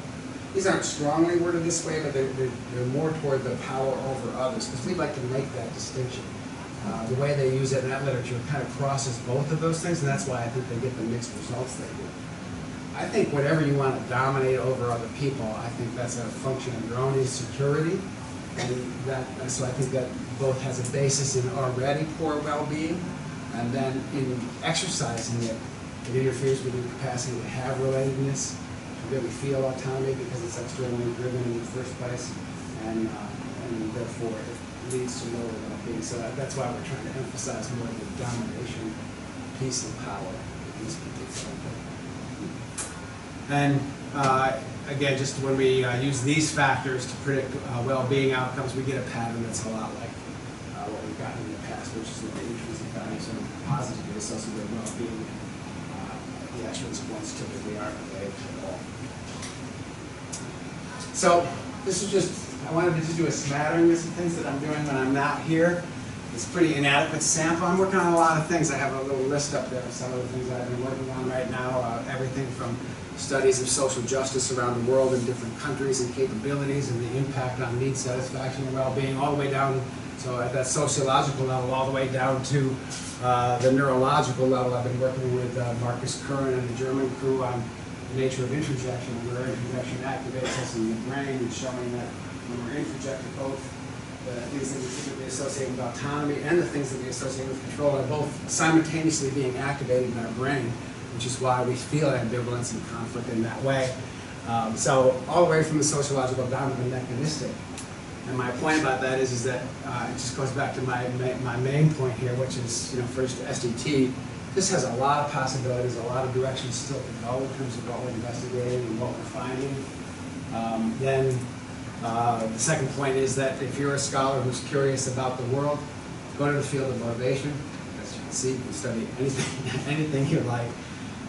these aren't strongly worded this way, but they're more toward the power over others, because we'd like to make that distinction. The way they use it in that literature kind of crosses both of those things, and that's why I think they get the mixed results they do. I think whatever you want to dominate over other people, I think that's a function of your own insecurity, and so I think that both has a basis in already poor well-being, and then in exercising it, it interferes with your capacity to have relatedness, to really feel autonomy because it's externally driven in the first place, and therefore it leads to lower well-being. So that's why we're trying to emphasize more of the domination piece of power that these people feel. And again, just when we use these factors to predict well-being outcomes, we get a pattern that's a lot like what we've gotten in the past, which is that the intrinsic values are positively associated with well-being, and the extrinsic ones typically aren't related at all. So this is just, I wanted to just do a smattering of some things that I'm doing when I'm not here. It's a pretty inadequate sample. I'm working on a lot of things. I have a little list up there of some of the things I've been working on right now, everything from studies of social justice around the world in different countries and capabilities and the impact on need satisfaction and well-being, all the way down, so at that sociological level, all the way down to the neurological level. I've been working with Marcus Curran and the German crew on the nature of introjection and where introjection activates us in the brain, and showing that when we're introjected, both the things that we typically associate with autonomy and the things that we associate with control are both simultaneously being activated in our brain, which is why we feel ambivalence and conflict in that way. So all the way from the sociological down to the mechanistic. And my point about that is that it just goes back to my main point here, which is, first SDT. This has a lot of possibilities, a lot of directions still to go in terms of what we're investigating and what we're finding. Then the second point is that if you're a scholar who's curious about the world, go to the field of motivation. As you can see, you can study anything you like.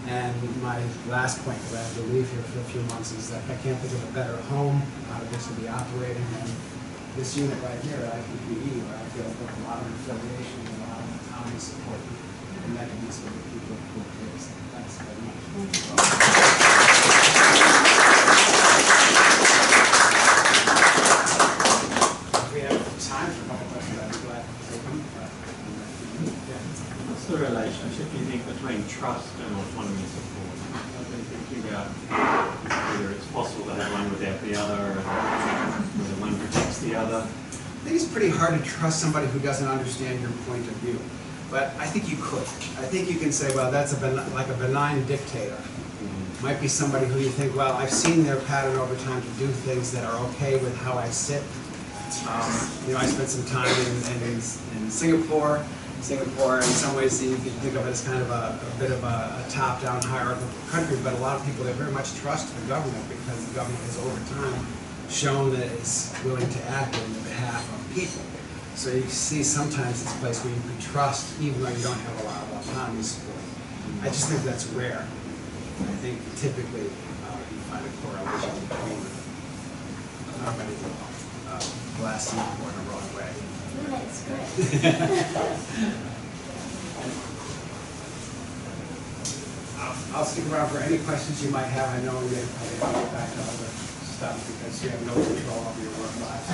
And my last point, because I have to leave here for a few months, is that I can't think of a better home out of this to be operating than this unit right here at IPPE, where I feel a lot of affiliation and a lot of autonomy support and mechanism for people who are curious. Thanks very much. If we have time for a couple questions, I'd be glad to take them. What's the relationship, you think, between trust and autonomy support? I've been thinking about whether it's possible to have one without the other, and whether one protects the other. I think it's pretty hard to trust somebody who doesn't understand your point of view. But I think you could. I think you can say, well, that's like a benign dictator. Might be somebody who you think, well, I've seen their pattern over time to do things that are okay with how I sit. I spent some time in Singapore. Singapore, in some ways, you can think of it as kind of a bit of a top-down hierarchical country, but a lot of people there very much trust the government because the government has, over time, shown that it's willing to act on the behalf of people. So you see sometimes it's a place where you can trust, even though you don't have a lot of autonomy support. I just think that's rare. I think typically you find a correlation between not many blasting or in a wrong way. That's great. I'll stick around for any questions you might have. I know we have to get back to other stuff because you have no control over your work life.